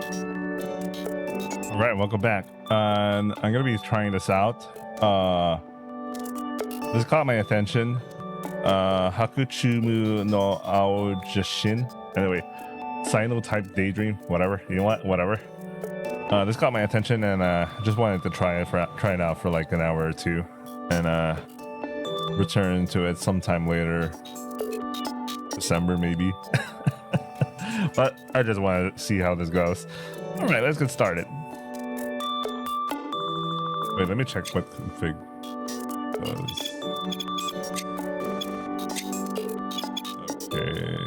All right, welcome back. And I'm gonna be trying this out. This caught my attention. Hakuchuumu no Aojashin. Anyway, Sino type daydream. Whatever. You know what? Whatever. This caught my attention, and just wanted to try it out for like an hour or two, and return to it sometime later. December maybe. But I just wanted to see how this goes. All right, let's get started. Wait, let me check what config does. Okay.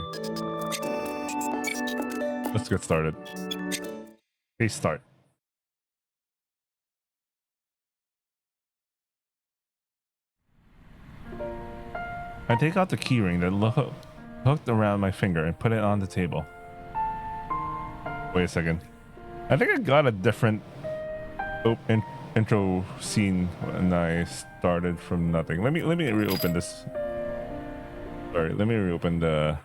Let's get started. Okay, start. I take out the keyring that hooked around my finger and put it on the table. Wait a second. I think I got a different intro scene when I started from nothing. Let me reopen this. Sorry, let me reopen the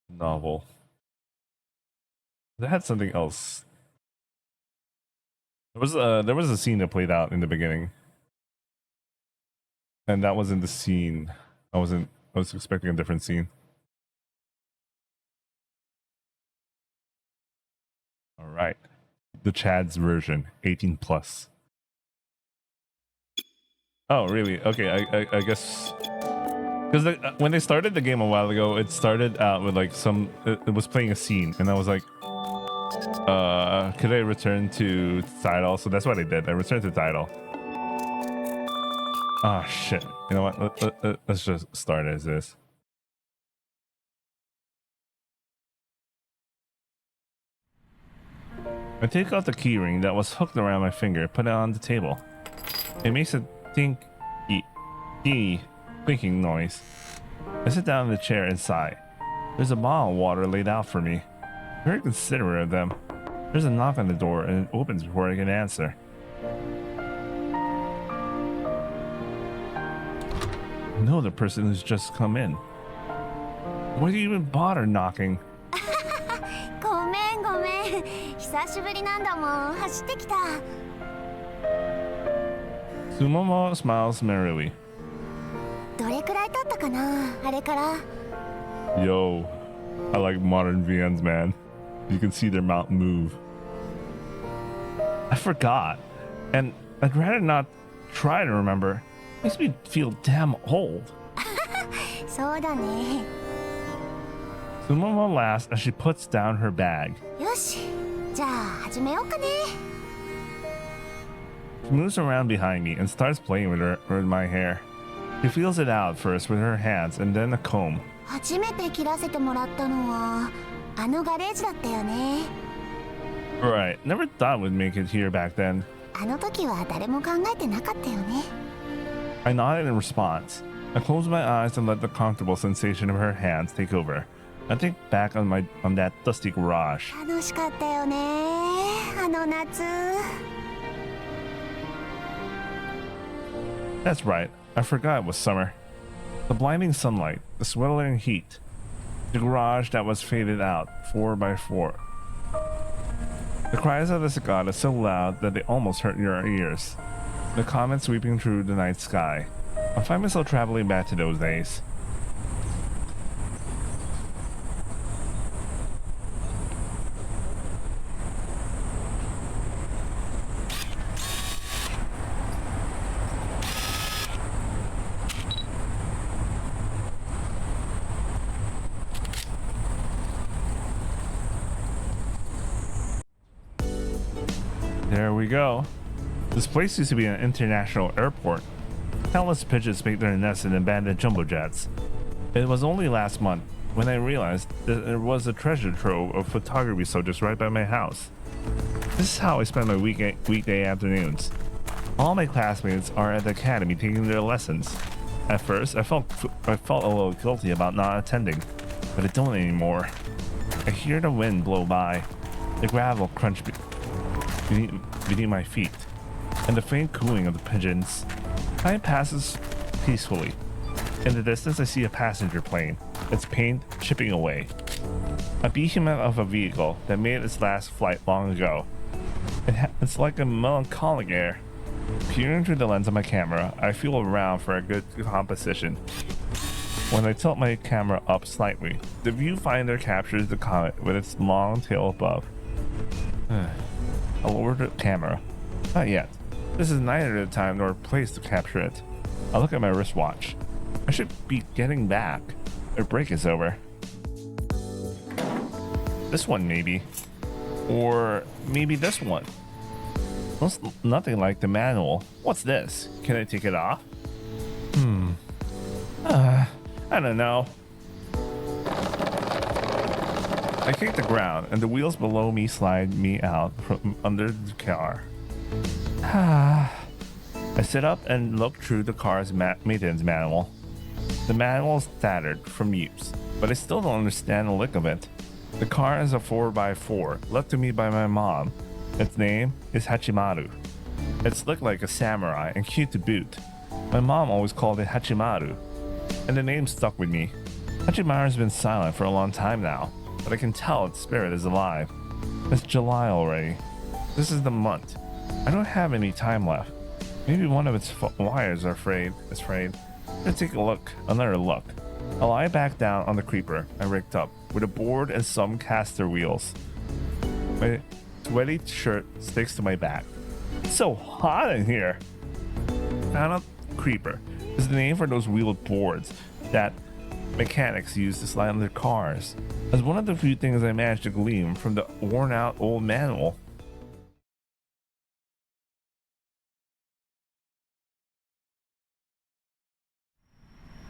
novel. That had something else. There was a scene that played out in the beginning, and that wasn't the scene. I was expecting a different scene. All right, the Chad's version, 18 plus. Oh, really? Okay, I guess because when they started the game a while ago, it started out with like it was playing a scene, and I was like, could I return to title? So that's what I did. I returned to title. Ah, shit. You know what? Let's just start as this. I take out the keyring that was hooked around my finger, put it on the table. It makes a clinking noise. I sit down in the chair and sigh. There's a bottle of water laid out for me. Very considerate of them. There's a knock on the door and it opens before I can answer. I know the person who's just come in. Why do you even bother knocking? Sumomo smiles merrily. Yo, I like modern VNs, man. You can see their mouth move. I forgot, and I'd rather not try to remember. It makes me feel damn old. Sumomo laughs as she puts down her bag. She moves around behind me and starts playing with my hair. She feels it out first with her hands and then a comb. Right, never thought we'd make it here back then. I nodded in response. I closed my eyes and let the comfortable sensation of her hands take over. I think back on that dusty garage. That's right, I forgot it was summer. The blinding sunlight, the sweltering heat, the garage that was faded out 4x4. The cries of the cicada so loud that they almost hurt your ears. The comet sweeping through the night sky. I find myself traveling back to those days. There we go. This place used to be an international airport. Countless pigeons make their nests in abandoned jumbo jets. It was only last month when I realized that there was a treasure trove of photography subjects right by my house. This is how I spend my weekday afternoons. All my classmates are at the academy taking their lessons. At first, I felt a little guilty about not attending, but I don't anymore. I hear the wind blow by, the gravel crunch beneath my feet, and the faint cooing of the pigeons. Time passes peacefully. In the distance, I see a passenger plane, its paint chipping away. A behemoth of a vehicle that made its last flight long ago. It's like a melancholic air. Peering through the lens of my camera, I feel around for a good composition. When I tilt my camera up slightly, the viewfinder captures the comet with its long tail above. I lower the camera. Not yet. This is neither the time nor place to capture it. I look at my wristwatch. I should be getting back. Their break is over. This one maybe. Or maybe this one. Looks nothing like the manual. What's this? Can I take it off? I don't know. I kick the ground and the wheels below me slide me out from under the car. I sit up and look through the car's maintenance manual. The manual is tattered from use, but I still don't understand a lick of it. The car is a 4x4 left to me by my mom. Its name is Hachimaru. It's looked like a samurai and cute to boot. My mom always called it Hachimaru, and the name stuck with me. Hachimaru's been silent for a long time now, but I can tell its spirit is alive. It's July already. This is the month. I don't have any time left. Maybe one of its wires are frayed. Let's take another look. I lie back down on the creeper I rigged up with a board and some caster wheels. My sweaty shirt sticks to my back. It's so hot in here. Found creeper is the name for those wheeled boards that mechanics use to slide on their cars. As one of the few things I managed to glean from the worn out old manual.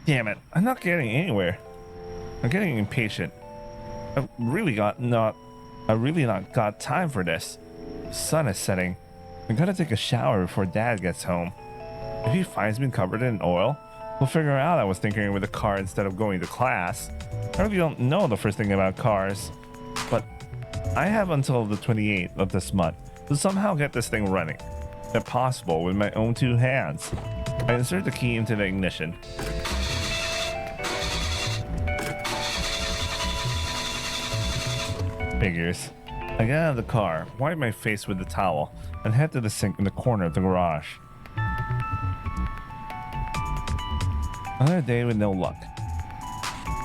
Damn it, I'm not getting anywhere. I'm getting impatient. I really not got time for this. The sun is setting. I'm gonna take a shower before Dad gets home. If he finds me covered in oil, we'll figure out I was tinkering with the car instead of going to class. I really don't know the first thing about cars, but I have until the 28th of this month to somehow get this thing running. If possible, with my own two hands. I insert the key into the ignition. Figures. I get out of the car, wipe my face with the towel, and head to the sink in the corner of the garage. Another day with no luck.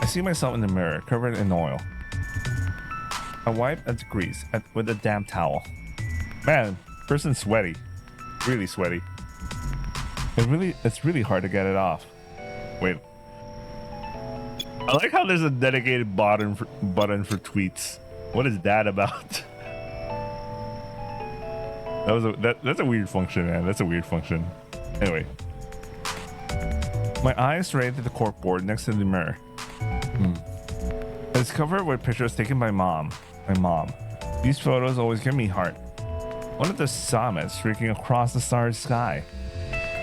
I see myself in the mirror, covered in oil. I wipe at the grease with a damp towel. Man, person's sweaty. Really sweaty. It's really hard to get it off. Wait. I like how there's a dedicated button for tweets. What is that about? That's a weird function, man. That's a weird function. Anyway. My eyes straight to the corkboard next to the mirror. It's covered with pictures taken by my mom. These photos always give me heart. One of the summits streaking across the starry sky.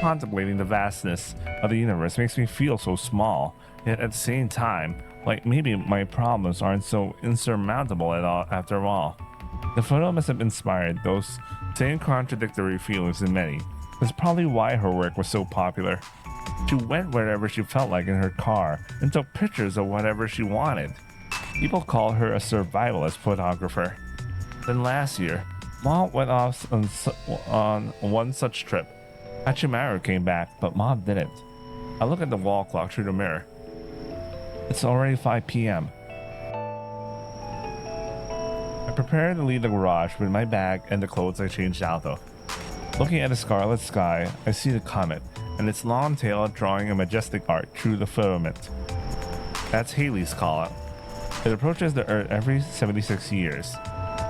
Contemplating the vastness of the universe makes me feel so small, yet at the same time, like maybe my problems aren't so insurmountable at all after all. The photo must have inspired those same contradictory feelings in many. That's probably why her work was so popular. She went wherever she felt like in her car and took pictures of whatever she wanted. People call her a survivalist photographer. Then last year, Mom went off on one such trip. Hachimaru came back, but Mom didn't. I look at the wall clock through the mirror. It's already 5 p.m. I prepare to leave the garage with my bag and the clothes I changed out of. Looking at the scarlet sky, I see the comet and its long tail drawing a majestic arc through the firmament. That's Halley's Comet. It approaches the Earth every 76 years.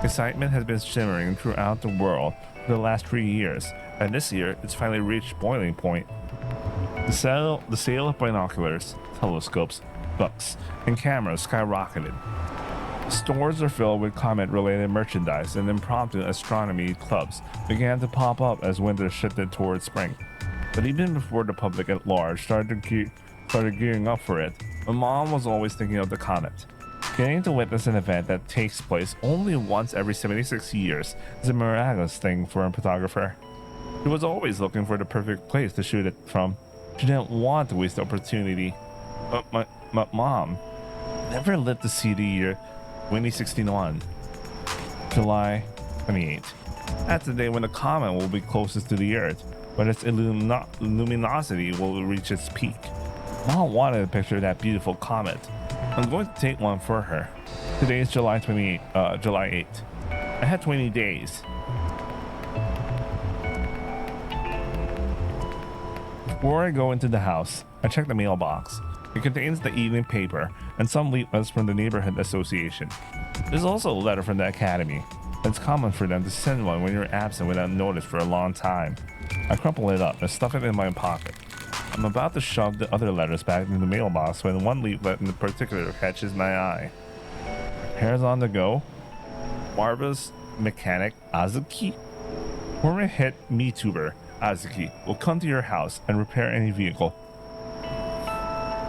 Excitement has been shimmering throughout the world for the last 3 years, and this year it's finally reached boiling point. The sale of binoculars, telescopes, books, and cameras skyrocketed. Stores are filled with comet-related merchandise, and impromptu astronomy clubs began to pop up as winter shifted towards spring. But even before the public at large started gearing up for it, my mom was always thinking of the comet. Getting to witness an event that takes place only once every 76 years is a miraculous thing for a photographer. She was always looking for the perfect place to shoot it from. She didn't want to waste the opportunity. But my mom never lived to see the year 2061, July 28th. That's the day when the comet will be closest to the Earth, but its luminosity will reach its peak. Mom wanted a picture of that beautiful comet. I'm going to take one for her. Today is July 8th. I had 20 days. Before I go into the house, I check the mailbox. It contains the evening paper and some leaflets from the neighborhood association. There's also a letter from the academy. It's common for them to send one when you're absent without notice for a long time. I crumple it up and stuff it in my pocket. I'm about to shove the other letters back into the mailbox when one leaflet in particular catches my eye. Hairs on the go. Marvelous mechanic Azuki. Former hit MeTuber Azuki will come to your house and repair any vehicle.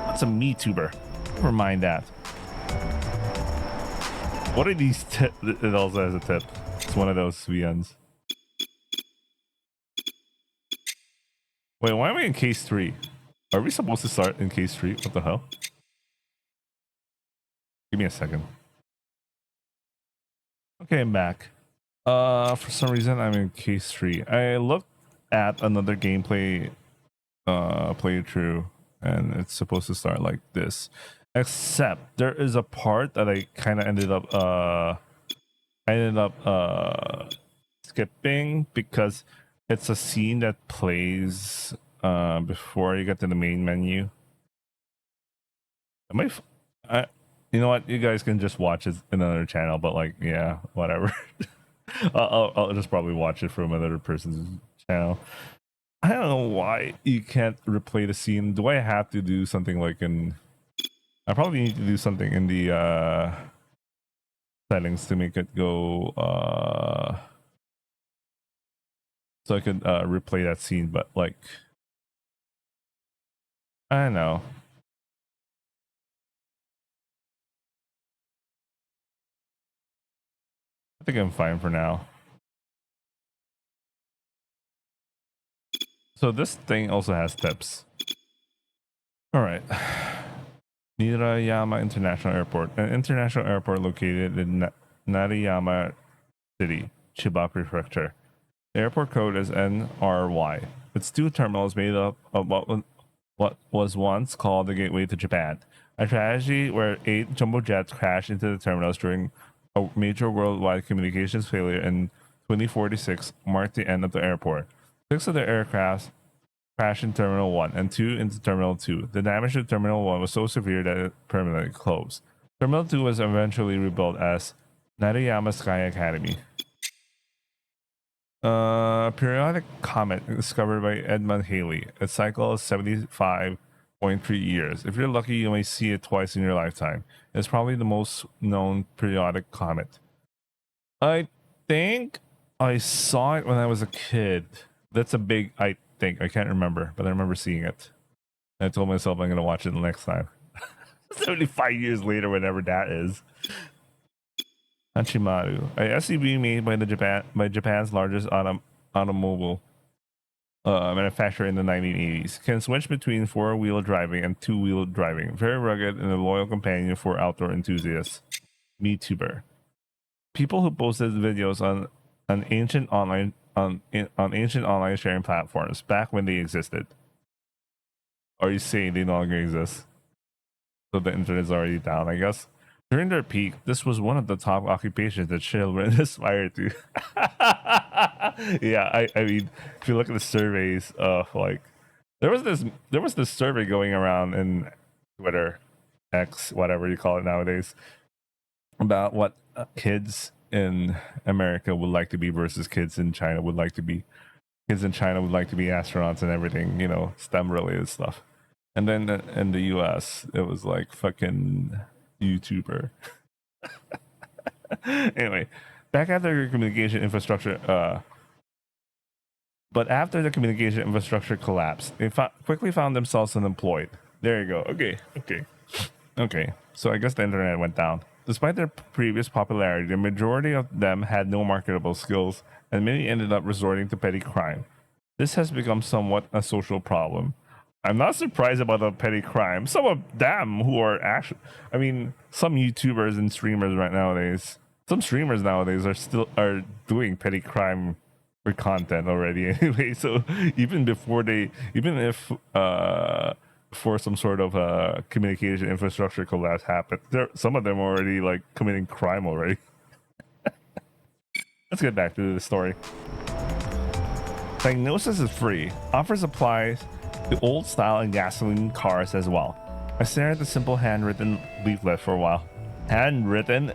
What's a MeTuber? Never mind that. What are these tips? It also has a tip. It's one of those VNs. Wait, why am I in case 3? Are we supposed to start in case 3? What the hell? Give me a second. Okay, I'm back. For some reason I'm in case 3. I looked at another gameplay playthrough and it's supposed to start like this. Except there is a part that I kind of ended up skipping because it's a scene that plays before you get to the main menu. You know what? You guys can just watch it in another channel, but like, yeah, whatever. I'll just probably watch it from another person's channel. I don't know why you can't replay the scene. Do I have to do something like I probably need to do something in the settings to make it go so I could replay that scene, but like I don't know. I think I'm fine for now. So this thing also has tips. All right. Nirayama International Airport, an international airport located in Narayama City, Chiba Prefecture. The airport code is NRY. Its 2 terminals made up of what was once called the gateway to Japan. A tragedy where 8 jumbo jets crashed into the terminals during a major worldwide communications failure in 2046 marked the end of the airport. 6 of the aircrafts crashed in Terminal 1 and 2 into Terminal 2. The damage to Terminal 1 was so severe that it permanently closed. Terminal 2 was eventually rebuilt as Narayama Sky Academy. Periodic comet discovered by Edmund Halley. Its cycle is 75.3 years. If you're lucky, you may see it twice in your lifetime. It's probably the most known periodic comet. I think I saw it when I was a kid. That's a big I can't remember, but I remember seeing it. And I told myself I'm gonna watch it the next time. 75 years later, whenever that is. Hachimaru, a SUV made by Japan's largest automobile manufacturer in the 1980s, can switch between 4-wheel driving and 2-wheel driving. Very rugged and a loyal companion for outdoor enthusiasts. MeTuber. People who posted videos on ancient online sharing platforms back when they existed. Are you saying they no longer exist? So the internet is already down, I guess. During their peak, this was one of the top occupations that children aspire to. Yeah, I mean, if you look at the surveys of like, there was this survey going around in Twitter, X, whatever you call it nowadays, about what kids in America would like to be versus kids in China would like to be. Kids in China would like to be astronauts and everything, you know, STEM related stuff. And then in the US, it was like fucking YouTuber. Anyway, back after your communication infrastructure, but after the communication infrastructure collapsed, they quickly found themselves unemployed. There you go. Okay. So I guess the internet went down. Despite their previous popularity, the majority of them had no marketable skills, and many ended up resorting to petty crime. This has become somewhat a social problem. I'm not surprised about the petty crime. Some of them who are actually, I mean, some YouTubers and streamers right nowadays, some streamers nowadays are doing petty crime for content already anyway. So even if for some sort of communication infrastructure collapse happened, some of them are already like committing crime already. Let's get back to the story. Diagnosis is free. Offers applies to old style and gasoline cars as well. I stared at the simple handwritten leaflet for a while. Handwritten?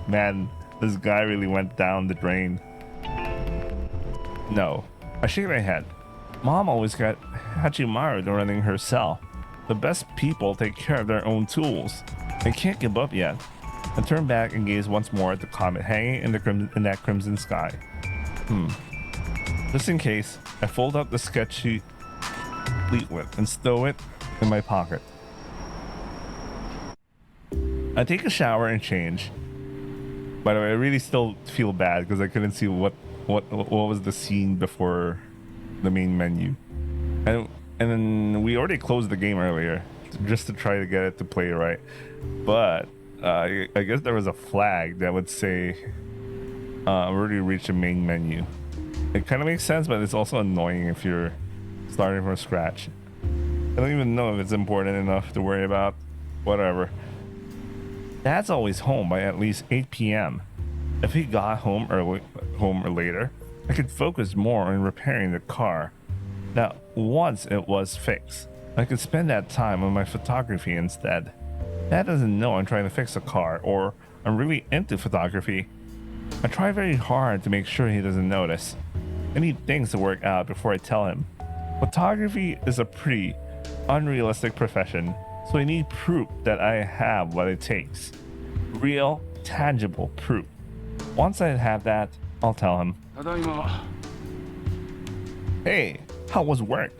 Man, this guy really went down the drain. No. I shake my head. Mom always got Hachimaru running her cell. The best people take care of their own tools. I can't give up yet. I turn back and gaze once more at the comet hanging in that crimson sky. Just in case, I fold up the sketchy leaflet and stow it in my pocket. I take a shower and change. By the way, I really still feel bad because I couldn't see what was the scene before the main menu, and then we already closed the game earlier just to try to get it to play right, but I guess there was a flag that would say already reached the main menu. It kind of makes sense, but it's also annoying if you're starting from scratch. I don't even know if it's important enough to worry about. Whatever. Dad's always home by at least 8 p.m. If he got home or later, I could focus more on repairing the car. Now, once it was fixed, I could spend that time on my photography instead. Dad doesn't know I'm trying to fix a car or I'm really into photography. I try very hard to make sure he doesn't notice. I need things to work out before I tell him. Photography is a pretty unrealistic profession, so I need proof that I have what it takes. Real, tangible proof. Once I have that, I'll tell him. Hey, how was work?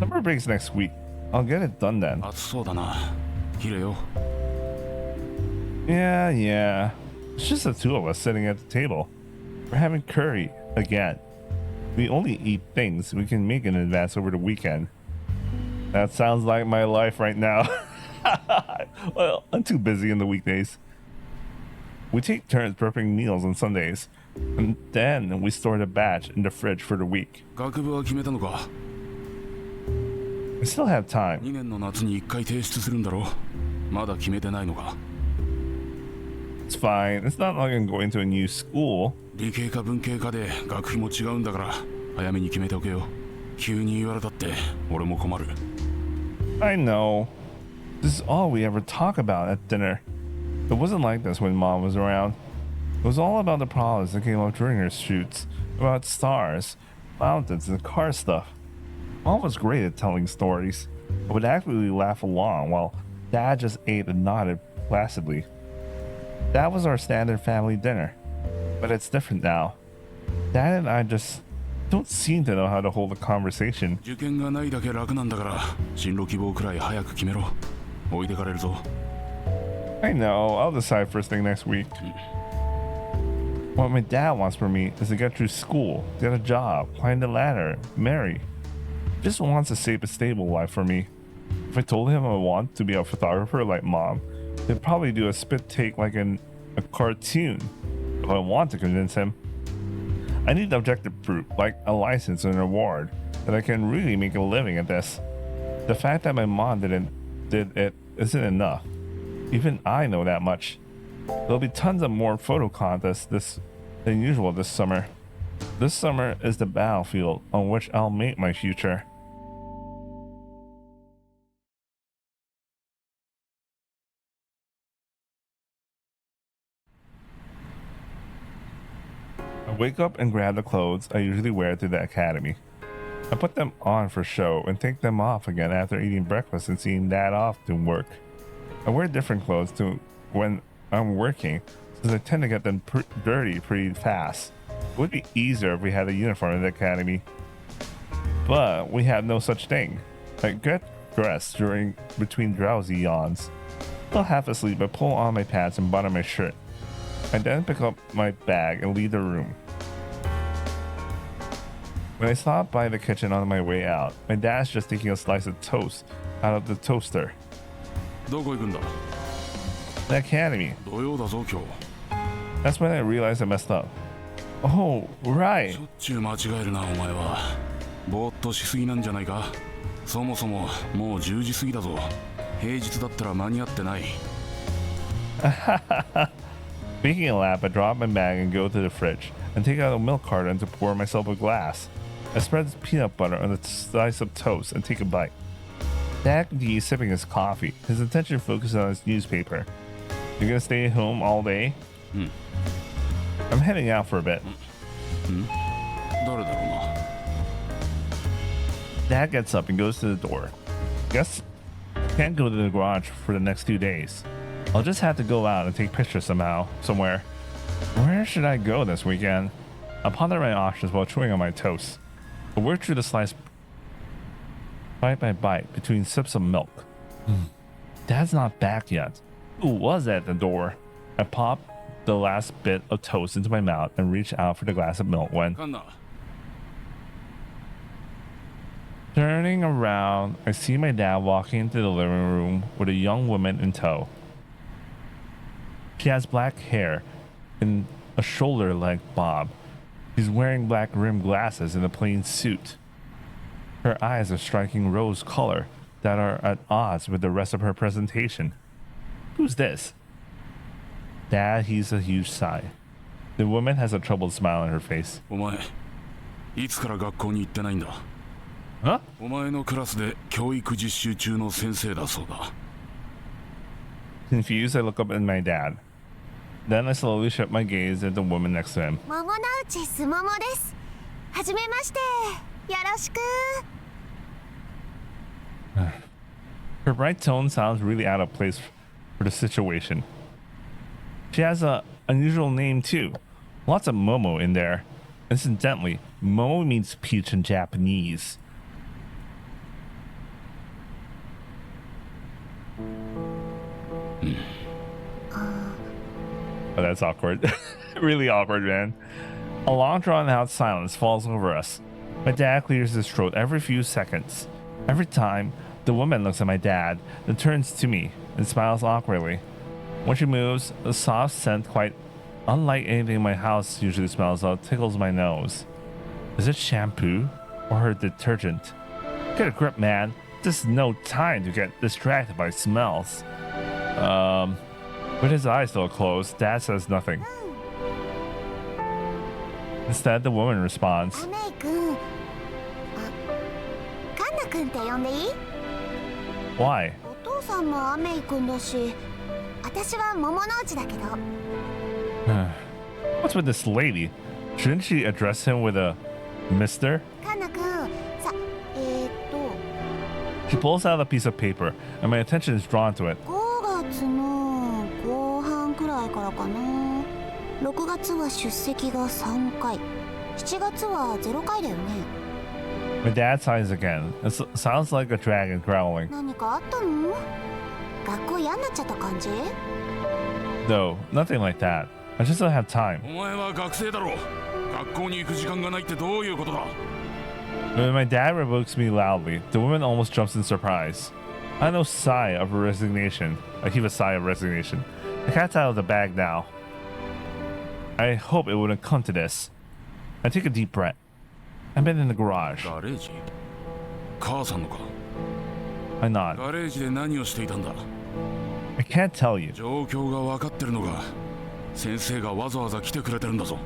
Summer breaks next week. I'll get it done then. Yeah. It's just the two of us sitting at the table. We're having curry again. We only eat things we can make in advance over the weekend. That sounds like my life right now. Well, I'm too busy in the weekdays. We take turns prepping meals on Sundays, and then we store the batch in the fridge for the week. I still have time. It's fine. It's not like I'm going to a new school. I know. This is all we ever talk about at dinner. It wasn't like this when Mom was around. It was all about the problems that came up during her shoots, about stars, mountains, and car stuff. Mom was great at telling stories. I would actively laugh along while Dad just ate and nodded placidly. That was our standard family dinner, but it's different now. Dad and I just don't seem to know how to hold a conversation. I know, I'll decide first thing next week. What my dad wants from me is to get through school, get a job, climb the ladder, marry. He just wants a safe and stable life for me. If I told him I want to be a photographer like Mom, he'd probably do a spit take like in a cartoon. If I want to convince him, I need objective proof, like a license and an award, that I can really make a living at this. The fact that my mom did it isn't enough. Even I know that much. There'll be tons of more photo contests than usual this summer. This summer is the battlefield on which I'll make my future. I wake up and grab the clothes I usually wear to the academy. I put them on for show and take them off again after eating breakfast and seeing Dad off to work. I wear different clothes to when I'm working, since I tend to get them dirty pretty fast. It would be easier if we had a uniform in the academy, but we have no such thing. I get dressed between drowsy yawns. Still half asleep, I pull on my pants and button my shirt. I then pick up my bag and leave the room. When I stop by the kitchen on my way out, my dad's just taking a slice of toast out of the toaster. どこ行くんだ? The academy. 土曜だぞ今日. That's when I realized I messed up. Oh, right. しょっちゅう間違えるなお前は。ぼーっとしすぎなんじゃないか。そもそももう10時過ぎだぞ。平日だったら間に合ってない。Making a lap, I drop my bag and go to the fridge and take out a milk carton to pour myself a glass. I spread peanut butter on a slice of toast and take a bite. Dad continues sipping his coffee, his attention focused on his newspaper. You're gonna stay at home all day? I'm heading out for a bit. 誰だろうな。Dad gets up and goes to the door. Guess can't go to the garage for the next 2 days. I'll just have to go out and take pictures somewhere. Where should I go this weekend? I ponder my options while chewing on my toast. I work through the slice bite by bite between sips of milk. Dad's not back yet. Who was at the door? I pop the last bit of toast into my mouth and reach out for the glass of milk when... Turning around, I see my dad walking into the living room with a young woman in tow. She has black hair and a shoulder-length bob. She's wearing black rimmed glasses and a plain suit. Her eyes are striking rose color that are at odds with the rest of her presentation. Who's this? Dad heaves a huge sigh. The woman has a troubled smile on her face. お前、いつから学校に行ってないんだ? Huh? お前のクラスで教育実習中の先生だそうだ。Confused, I look up at my dad. Then I slowly shift my gaze at the woman next to him. 桃の内すももです。はじめまして。よろしく。Her bright tone sounds really out of place for the situation. She has an unusual name too. Lots of Momo in there. Incidentally, Momo means peach in Japanese. Oh, that's awkward. Really awkward, man. A long drawn out silence falls over us. My dad clears his throat every few seconds. Every time, the woman looks at my dad, then turns to me and smiles awkwardly. When she moves, a soft scent quite unlike anything my house usually smells of tickles my nose. Is it shampoo or her detergent? Get a grip, man. This is no time to get distracted by smells. With his eyes still closed, Dad says nothing. Instead, the woman responds. アメイ君。あ、カンナ君って呼んでいい？ Why? お父さんもアメイ君だし、私は桃の内だけど。What's with this lady? Shouldn't she address him with a Mister? カンナ君、さ、She pulls out a piece of paper, and my attention is drawn to it. 5月の後半くらいからかな。6月は出席が3回、7月は0回だよね。My dad sighs again. It sounds like a dragon growling. 何かあったの？学校嫌になっちゃった感じ？ No, nothing like that. I just don't have time. お前は学生だろ。学校に行く時間がないってどういうことだ? When my dad rebukes me loudly, the woman almost jumps in surprise. I know sigh of resignation. I heave a sigh of resignation. The cat's out of the bag now. I hope it wouldn't come to this. I take a deep breath. I'm in the garage. ガレージ? 母さんのか? I nod. ガレージで何をしていたんだ? I can't tell you. 状況が分かってるのが先生がわざわざ来てくれてるんだぞ。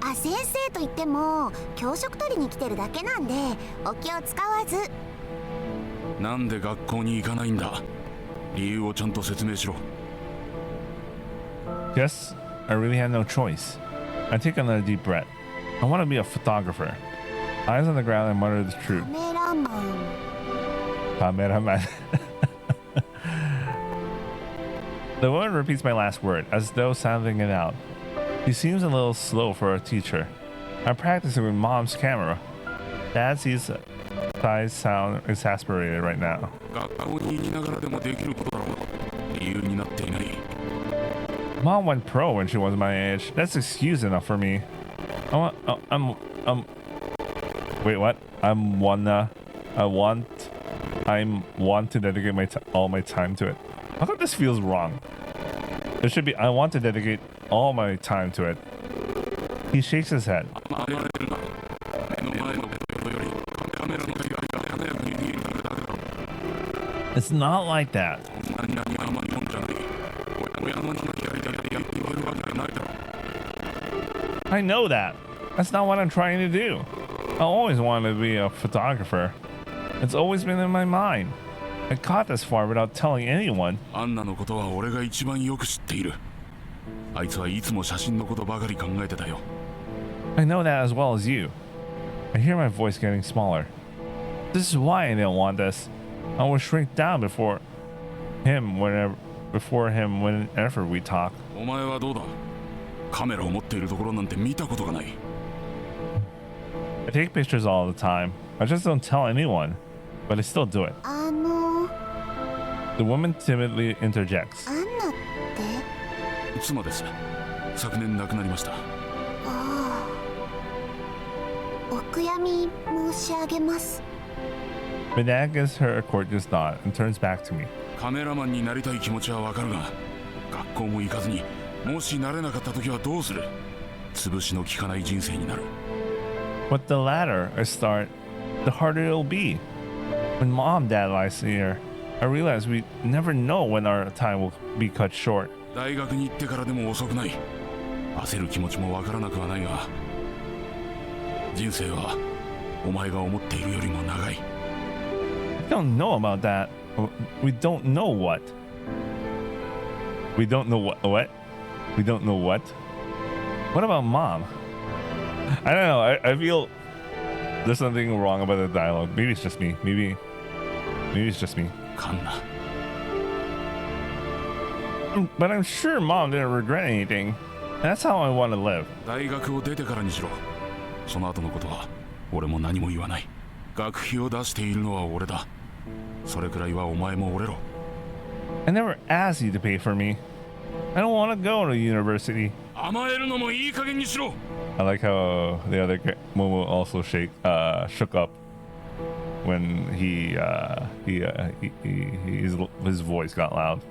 あ、先生と言っても教職取りに来てるだけなんでお気を使わず。なんで学校に行かないんだ? 理由をちゃんと説明しろ。Yes, I really had no choice. I take another deep breath. I want to be a photographer. Eyes on the ground, I mutter the truth. カメラマン。Cameraman. The woman repeats my last word, as though sounding it out. She seems a little slow for a teacher. I'm practicing with Mom's camera. Dad sees eyes sound exasperated right now. 学校に行きながらでもできることだろう。理由になっていない。Mom went pro when she was my age. That's excuse enough for me. Wait, what? I want to dedicate all my time to it. How come this feels wrong? It should be I want to dedicate all my time to it. He shakes his head. It's not like that. I know that. That's not what I'm trying to do. I always wanted to be a photographer. It's always been in my mind. I got this far without telling anyone. アンナのことは俺が一番よく知っている。あいつはいつも写真のことばかり考えてたよ。I know that as well as you. I hear my voice getting smaller. This is why I didn't want this. I would shrink down before him whenever we talk. お前はどうだ？カメラを持っているところなんて見たことがない。I take pictures all the time. I just don't tell anyone, but I still do it. The woman timidly interjects. アンナって妻です。昨年亡くなりました。ああ、お悔やみ申し上げます。My dad gives her a courteous nod and turns back to me. カメラマンになりたい気持ちはわかるが、学校も行かずにもしなれなかった時はどうする？潰しの効かない人生になる。But the latter I start, the harder it'll be. When mom, dad lies here, I realize we never know when our time will be cut short. 大学に行ってからでも遅くない。焦る気持ちもわからなくはないが、人生はお前が思っているよりも長い。We don't know about that. We don't know what? We don't know what? We don't know what? What about mom? I don't know. I feel there's something wrong about the dialogue. Maybe it's just me. Maybe it's just me. カンナ。But I'm sure mom didn't regret anything. That's how I want to live. 大学を出てからにしろ。その後のことは俺も何も言わない。学費を出しているのは俺だ。それくらいはお前も折れろ。I never asked you to pay for me. I don't want to go to university. 甘えるのもいい加減にしろ。I like how the other Momo also shook up when his voice got loud.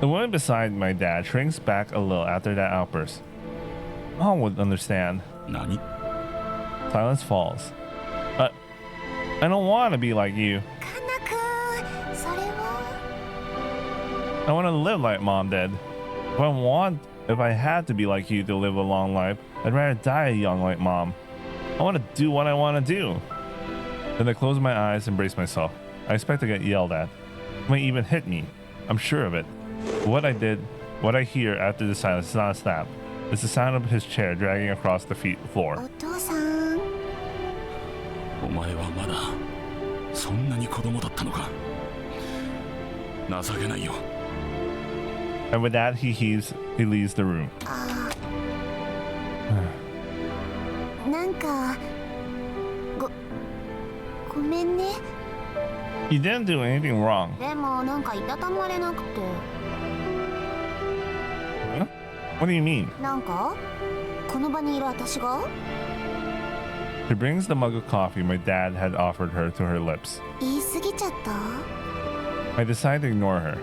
The woman beside my dad shrinks back a little after that outburst. Mom would understand. 何？ Silence falls. I don't want to be like you. カンナ君、それは。I want to live like mom did. If I had to be like you to live a long life, I'd rather die young like mom. I want to do what I want to do. Then I close my eyes and brace myself. I expect to get yelled at. It might even hit me. I'm sure of it. But what I hear after the silence is not a snap. It's the sound of his chair dragging across the floor. お父さん。お前はまだそんなに子供だったのか。情けないよ。And with that, he leaves the room. なんかごめんね。You didn't do anything wrong. でもなんかいたたまれなくて。Huh? What do you mean? なんかこの場にいる私が She brings the mug of coffee my dad had offered her to her lips. 言い過ぎちゃった I decide to ignore her.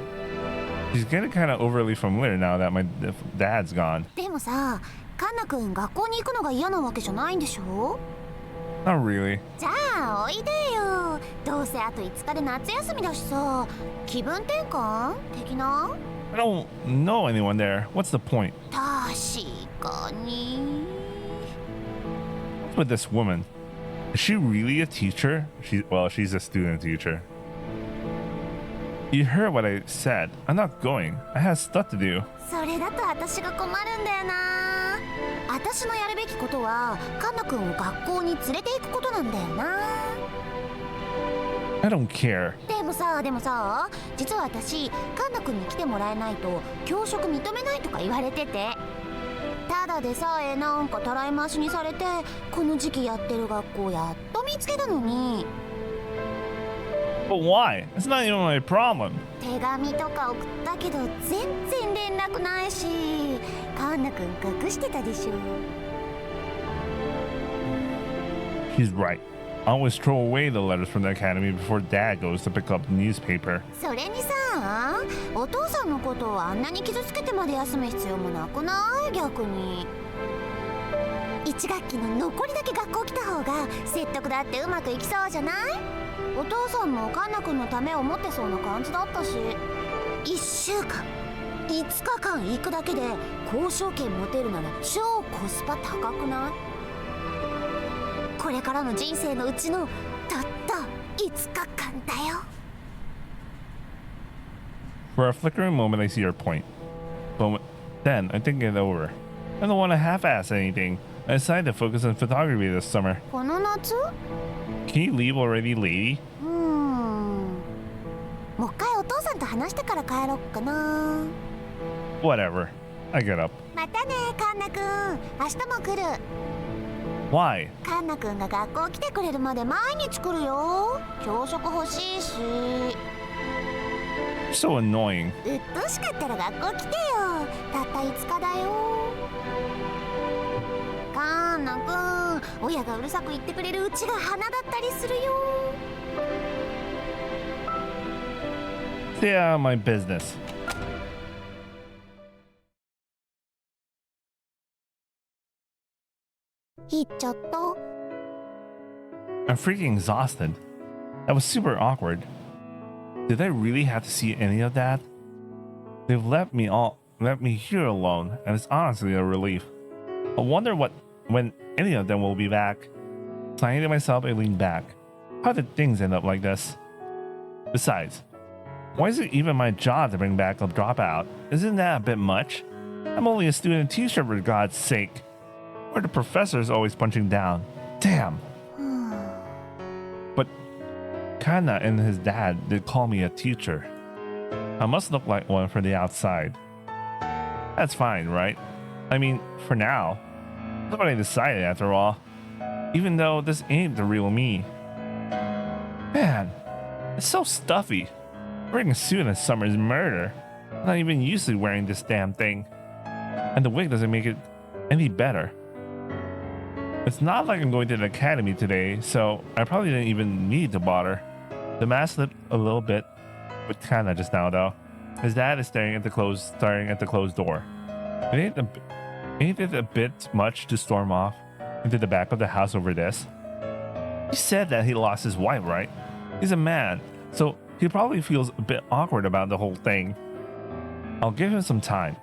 She's getting kind of overly familiar now that my dad's gone. でもさ、カンナ君学校に行くのが嫌なわけじゃないんでしょ Not really. じゃあおいでよ。どうせあと5日で夏休みだしさ、気分転換的な I don't know anyone there. What's the point? 確かに What's with this woman? Is she really a teacher? She's a student teacher. You heard what I said. I'm not going. I have stuff to do. それだと私が困るんだよな。私のやるべきことはカンナ君を学校に連れて行くことなんだよな。 I don't care. でもさ、実は私カンナ君に来てもらえないと教職認めないとか言われてて、ただでさえなんかたらい回しにされて、この時期やってる学校やっと見つけたのに。But why? It's not even my problem. 手紙とか送ったけど全然連絡ないし、カンナ君隠してたでしょ。 She's right. I always throw away the letters from the academy before Dad goes to pick up the newspaper. それにさ、お父さんのことをあんなに傷つけてまで休む必要もなくない？逆に1学期の残りだけ学校来た方が説得だってうまくいきそうじゃない？お父さんもカンナ君のためを思ってそうな感じだったし、1週間5日間行くだけで交渉権持てるなら超コスパ高くない？これからの人生のうちのたった5日間だよ。 For a flickering moment, I see your point. But then I think it over. I don't want to half-ass anything. I decided to focus on photography this summer. この夏？ Can you leave already, lady? もう一回お父さんと話してから帰ろっかな。 Whatever. I get up. またね、カンナ君。明日も来る。 Why? カンナ君が学校来てくれるまで毎日来るよ。朝食欲しいし。 So annoying. うっとうしかったら学校来てよ。たった5日だよ。カンナ君、親がうるさく言ってくれるうちが花だったりするよ。 Stay out of my business. 行っちゃった。 I'm freaking exhausted. That was super awkward. Did I really have to see any of that? They've left me here alone, and it's honestly a relief. I wonder when any of them will be back. Sighing to myself, I lean back. How did things end up like this? Besides, why is it even my job to bring back a dropout? Isn't that a bit much? I'm only a student teacher, for God's sake. Or the professor's always punching down. Damn. But Kana and his dad did call me a teacher. I must look like one from the outside. That's fine, right? I mean, for now. Nobody decided after all. Even though this ain't the real me. Man, it's so stuffy. Wearing a suit in the summer is murder. I'm not even used to wearing this damn thing. And the wig doesn't make it any better. It's not like I'm going to the academy today, so I probably didn't even need to bother. The mask slipped a little bit with Kana just now, though. His dad is staring at the closed door. Ain't it a bit much to storm off into the back of the house over this? He said that he lost his wife, right? He's a man, so he probably feels a bit awkward about the whole thing. I'll give him some time.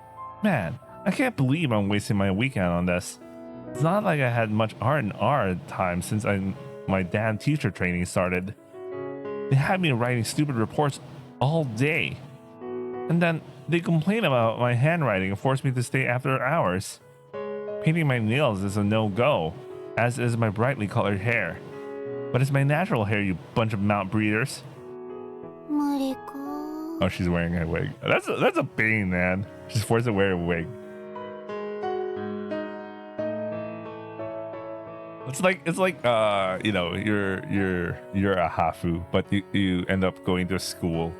Man, I can't believe I'm wasting my weekend on this. It's not like I had much R&R time since my damn teacher training started. They had me writing stupid reports all day. And then they complain about my handwriting and force me to stay after hours. Painting my nails is a no-go, as is my brightly colored hair. But it's my natural hair, you bunch of mount breeders. Oh, she's wearing a wig. That's a pain, man. She's forced to wear a wig. It's like you know, you're a hafu, but you end up going to a school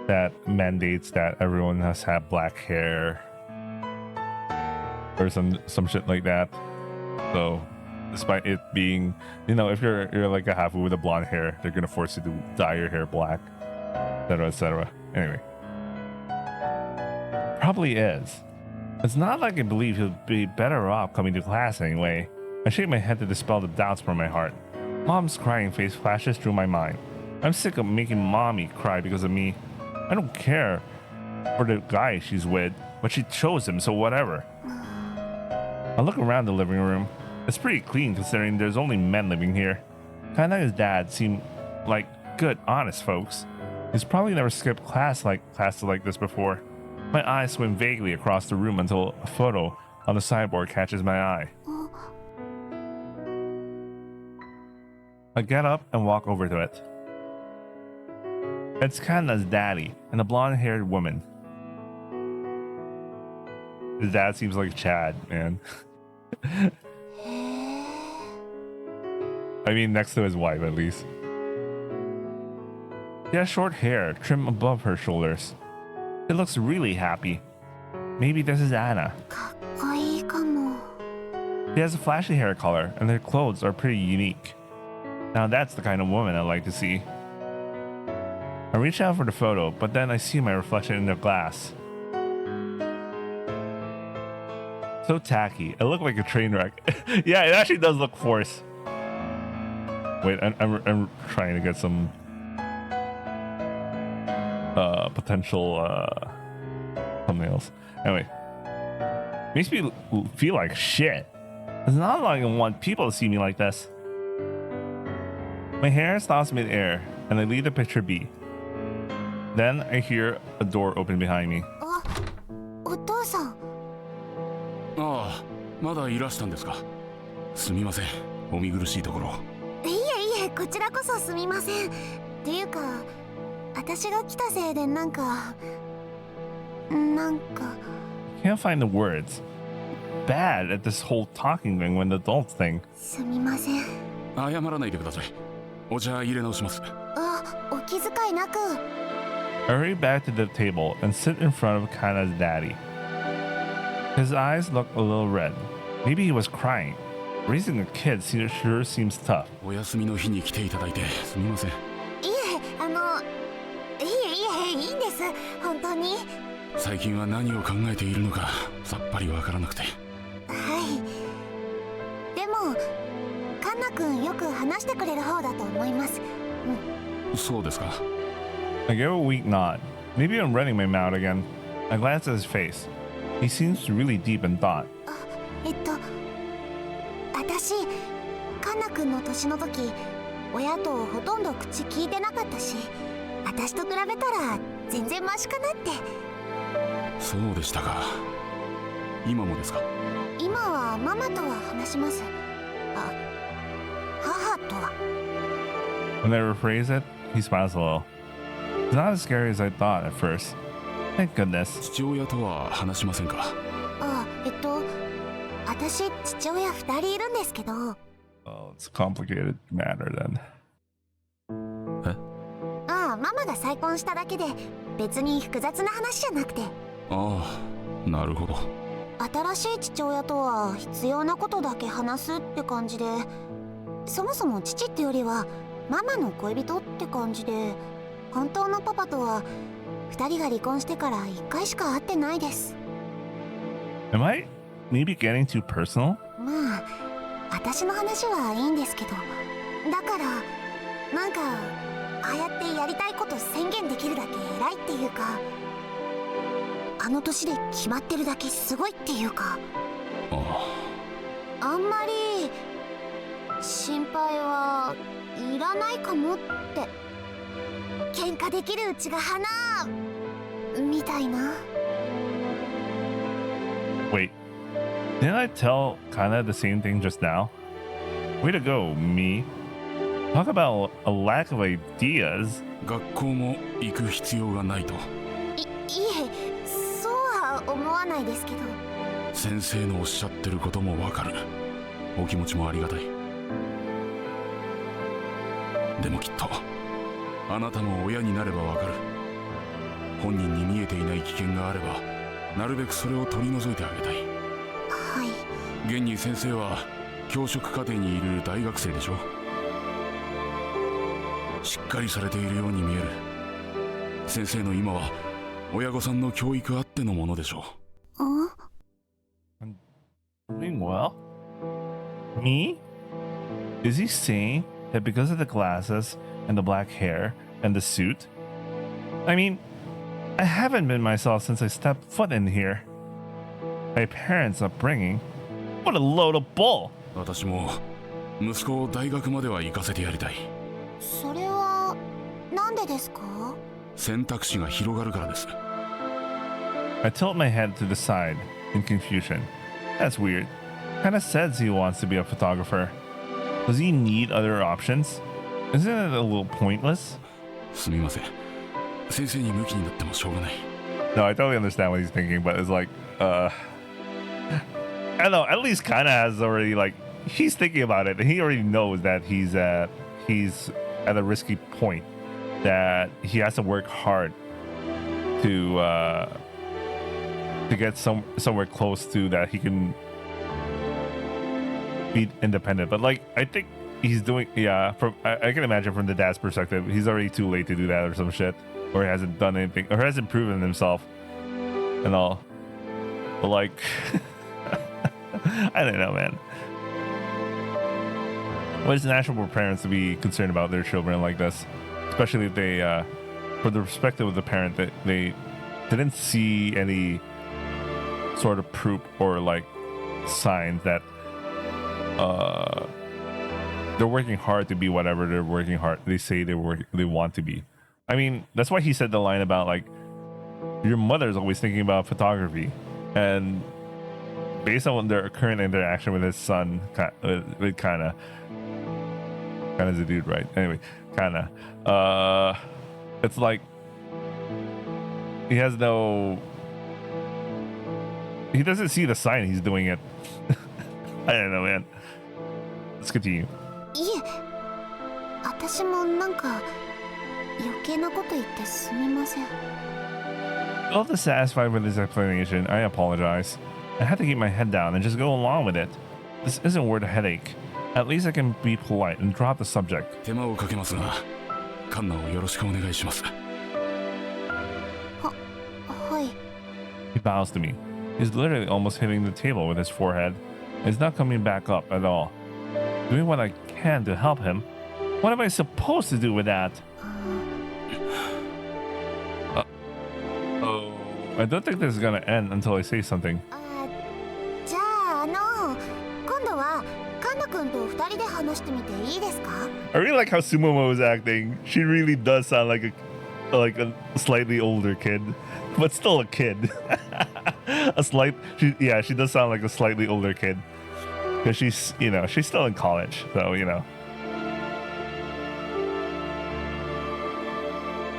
that mandates that everyone has to have black hair or some shit like that. So despite it being, you know, if you're like a hafu with a blonde hair, they're gonna force you to dye your hair black, etc., etc. Anyway, probably is. It's not like I believe he'll be better off coming to class anyway. I shake my head to dispel the doubts from my heart. Mom's crying face flashes through my mind. I'm sick of making mommy cry because of me. I don't care for the guy she's with, but she chose him, so whatever. I look around the living room. It's pretty clean considering there's only men living here. Kinda his dad seem like good, honest folks. He's probably never skipped classes like this before. My eyes swim vaguely across the room until a photo on the sideboard catches my eye. I get up and walk over to it. It's Kanna's daddy and a blonde-haired woman. His dad seems like Chad, man. I mean, next to his wife, at least. She has short hair trimmed above her shoulders. It looks really happy. Maybe this is Anna. かっこいいかも。 She has a flashy hair color, and their clothes are pretty unique. Now that's the kind of woman I like to see. I reach out for the photo, but then I see my reflection in the glass. So tacky. I look like a train wreck. Yeah, it actually does look forced. Wait, I'm trying to get some potential thumbnails. Anyway, makes me feel like shit. It's not like I want people to see me like this. My hair stops mid-air, and I leave the picture be. Then I hear a door open behind me. あ、お父さん。ああ、まだいらしたんですか。すみません、お見苦しいところ。いえ、こちらこそすみません。っていうか、私が来たせいでなんか。 Can't find the words. Bad at this whole talking thing when the adults thing. すみません。謝らないでください。お茶入れ直します。あ、お気遣いなく。 I hurry back to the table and sit in front of Kana's daddy. His eyes look a little red. Maybe he was crying. Raising a kid sure seems tough. お休みの日に来ていただいてすみません。いいんです。本当に。最近は何を考えているのかさっぱりわからなくて。はい。でも、カンナ君よく話してくれる方だと思います。そうですか。I give a weak nod. Maybe I'm running my mouth again. I glance at his face. He seems really deep in thought. 私、カンナ君の年の時、親とほとんど口聞いてなかったし、私と比べたら全然マシかなって。そうでしたか。今もですか。今はママとは話します。あ、母とは。When I rephrase it, he smiles a little. It's not as scary as I thought at first. Thank goodness. 父親とは話しませんか。あ、私、父親2人いるんですけど。Oh, it's a complicated matter then. ああ、ママが再婚しただけで、別に複雑な話じゃなくて。ああ、なるほど。新しい父親とは必要なことだけ話すって感じで、そもそも父ってよりはママの恋人って感じで、本当のパパとは2人が離婚してから1回しか会ってないです。 Am I maybe getting too personal? まあ、私の話はいいんですけど、だからなんかああやってやりたいこと宣言できるだけ偉いっていうか、あの年で決まってるだけすごいっていうか。あんまり心配はいらないかもって。喧嘩できるうちが花みたいな。 Wait, didn't I tell Kana the same thing just now? Way to go, me. Talk about a lack of ideas. 学校も行く必要がないと。いえ、そうは思わないですけど。先生のおっしゃってることもわかる。お気持ちもありがたい。でもきっとあなたも親になればわかる。本人に見えていない危険があれば、なるべくそれを取り除いてあげたい。はい。現に先生は教職課程にいる大学生でしょ。しっかりされているように見える。先生の今は親御さんの教育あってのものでしょう。I'm doing well? Me? Is he saying that because of the glasses and the black hair and the suit? I mean, I haven't been myself since I stepped foot in here. My parents' upbringing? What a load of bull! 私も息子を大学までは行かせてやりたい。それはなんでですか？選択肢が広がるからです。I tilt my head to the side in confusion. That's weird. Kinda says he wants to be a photographer. Does he need other options? Isn't it a little pointless? すみません。先生に向きになってもしょうがない。No, I totally understand what he's thinking, but it's like, I don't know, at least kinda has already, like, he's thinking about it, and he already knows that he's at a risky point. that he has to work hard to get somewhere close to that he can be independent. But like, I think he's doing, yeah, from I can imagine from the dad's perspective, he's already too late to do that or some shit, or he hasn't done anything, or hasn't proven himself and all. But like, I don't know, man. Well, it's natural for parents to be concerned about their children like this, especially if they, from the perspective of the parent, that they didn't see any sort of proof or like signs that they're working hard to be whatever they're working hard. They say they want to be. I mean, that's why he said the line about like, your mother's always thinking about photography, and based on their current interaction with his son, with kind of is a dude, right? Anyway, it's like he doesn't see the sign he's doing it. I don't know, man. Let's continue. いえ、私もなんか余計なこと言ってすみません。 Well, dissatisfied with his explanation, I apologize. I had to keep my head down and just go along with it. This isn't worth a headache. At least I can be polite and drop the subject. 手間をかけますが、カンナをよろしくお願いします。はい。 He bows to me. He's literally almost hitting the table with his forehead. He's not coming back up at all. Doing what I can to help him. What am I supposed to do with that? I don't think this is gonna end until I say something. じゃあ今度はカンナ君と二人で話してみていいですか? I really like how Sumomo is acting. She really does sound like a slightly older kid, but still a kid. She does sound like a slightly older kid. Because she's still in college, so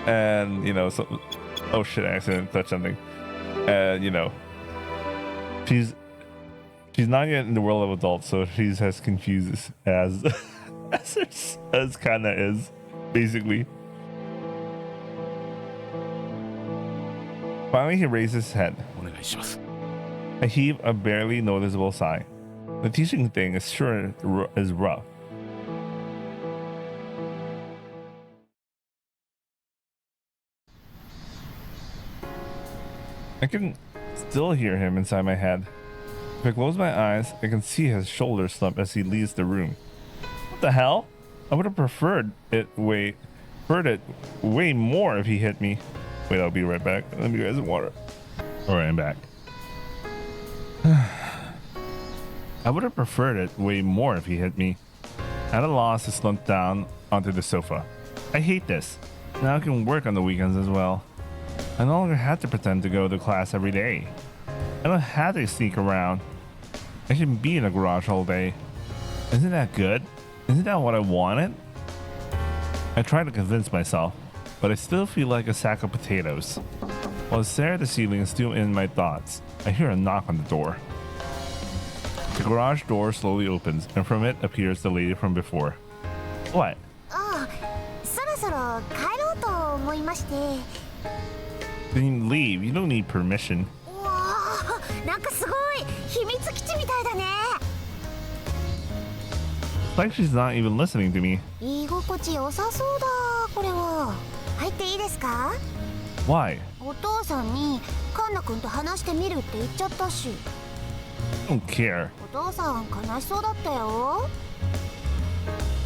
and so, oh shit, I accidentally touched something. And she's not yet in the world of adults, so she's as confused as Kana is, basically. Finally, he raises his head. I heave a barely noticeable sigh. The teaching thing is sure is rough. I can still hear him inside my head. If I close my eyes, I can see his shoulders slump as he leaves the room. What the hell? I would have preferred it way more if he hit me. Wait, I'll be right back. Let me grab some water. Alright, I'm back. I would have preferred it way more if he hit me. At a loss, I slumped down onto the sofa. I hate this. Now I can work on the weekends as well. I no longer have to pretend to go to class every day. I don't have to sneak around. I can be in a garage all day. Isn't that good? Isn't that what I wanted? I try to convince myself, but I still feel like a sack of potatoes. While I stare at the ceiling, still in my thoughts, I hear a knock on the door. The garage door slowly opens, and from it appears the lady from before. What? そろそろ帰ろうと思いまして。 Then leave. You don't need permission. わあ、なんかすごい秘密基地みたいだね。 It's like she's not even listening to me. 居心地良さそうだ、これは。入っていいですか? Why? お父さんにカンナ君と話してみるって言っちゃったし。 I don't care. お父さん悲しそうだったよ。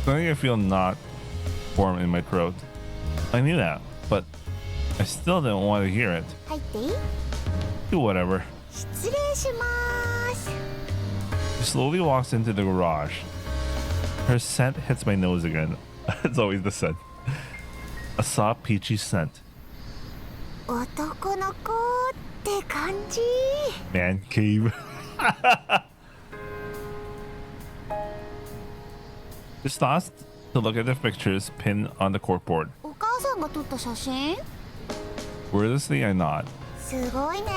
Suddenly I feel a knot form in my throat. I knew that, but I still didn't want to hear it. 入っていい? Do whatever. 失礼します。 She slowly walks into the garage. Her scent hits my nose again. It's always the scent. A soft peachy scent. 男の子って感じ。 Man cave. Just stops to look at the pictures pinned on the corkboard. お母さんが撮った写真? Wordlessly, I nod. すごいね。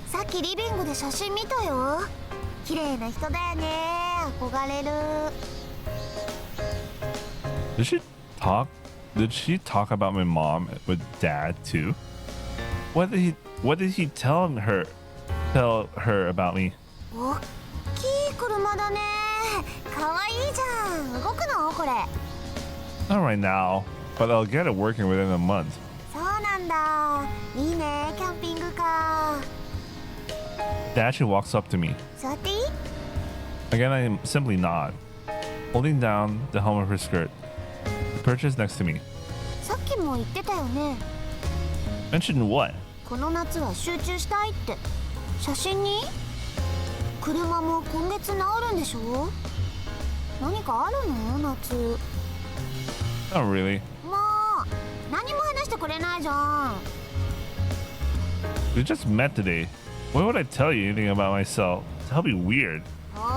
さっきリビングで写真見たよ。綺麗な人だよね。憧れる。Does she talk Did she talk about my mom with dad too? What did he tell her about me? おっきい車だね。かわいいじゃん。動くのこれ。 Not right now, but I'll get it working within a month. そうなんだ。いいね、キャンピングカー。 Dad, she walks up to me. 座っていい？ Again, I simply nod, holding down the hem of her skirt. The purchase next to me. さっきも言ってたよね。 Mentioned what? この夏は集中したいって。写真に？車も今月治るんでしょ？何かあるの？夏。 Not really. もう何も話してくれないじゃん。 We just met today. Why would I tell you anything about myself? That'll be weird. 確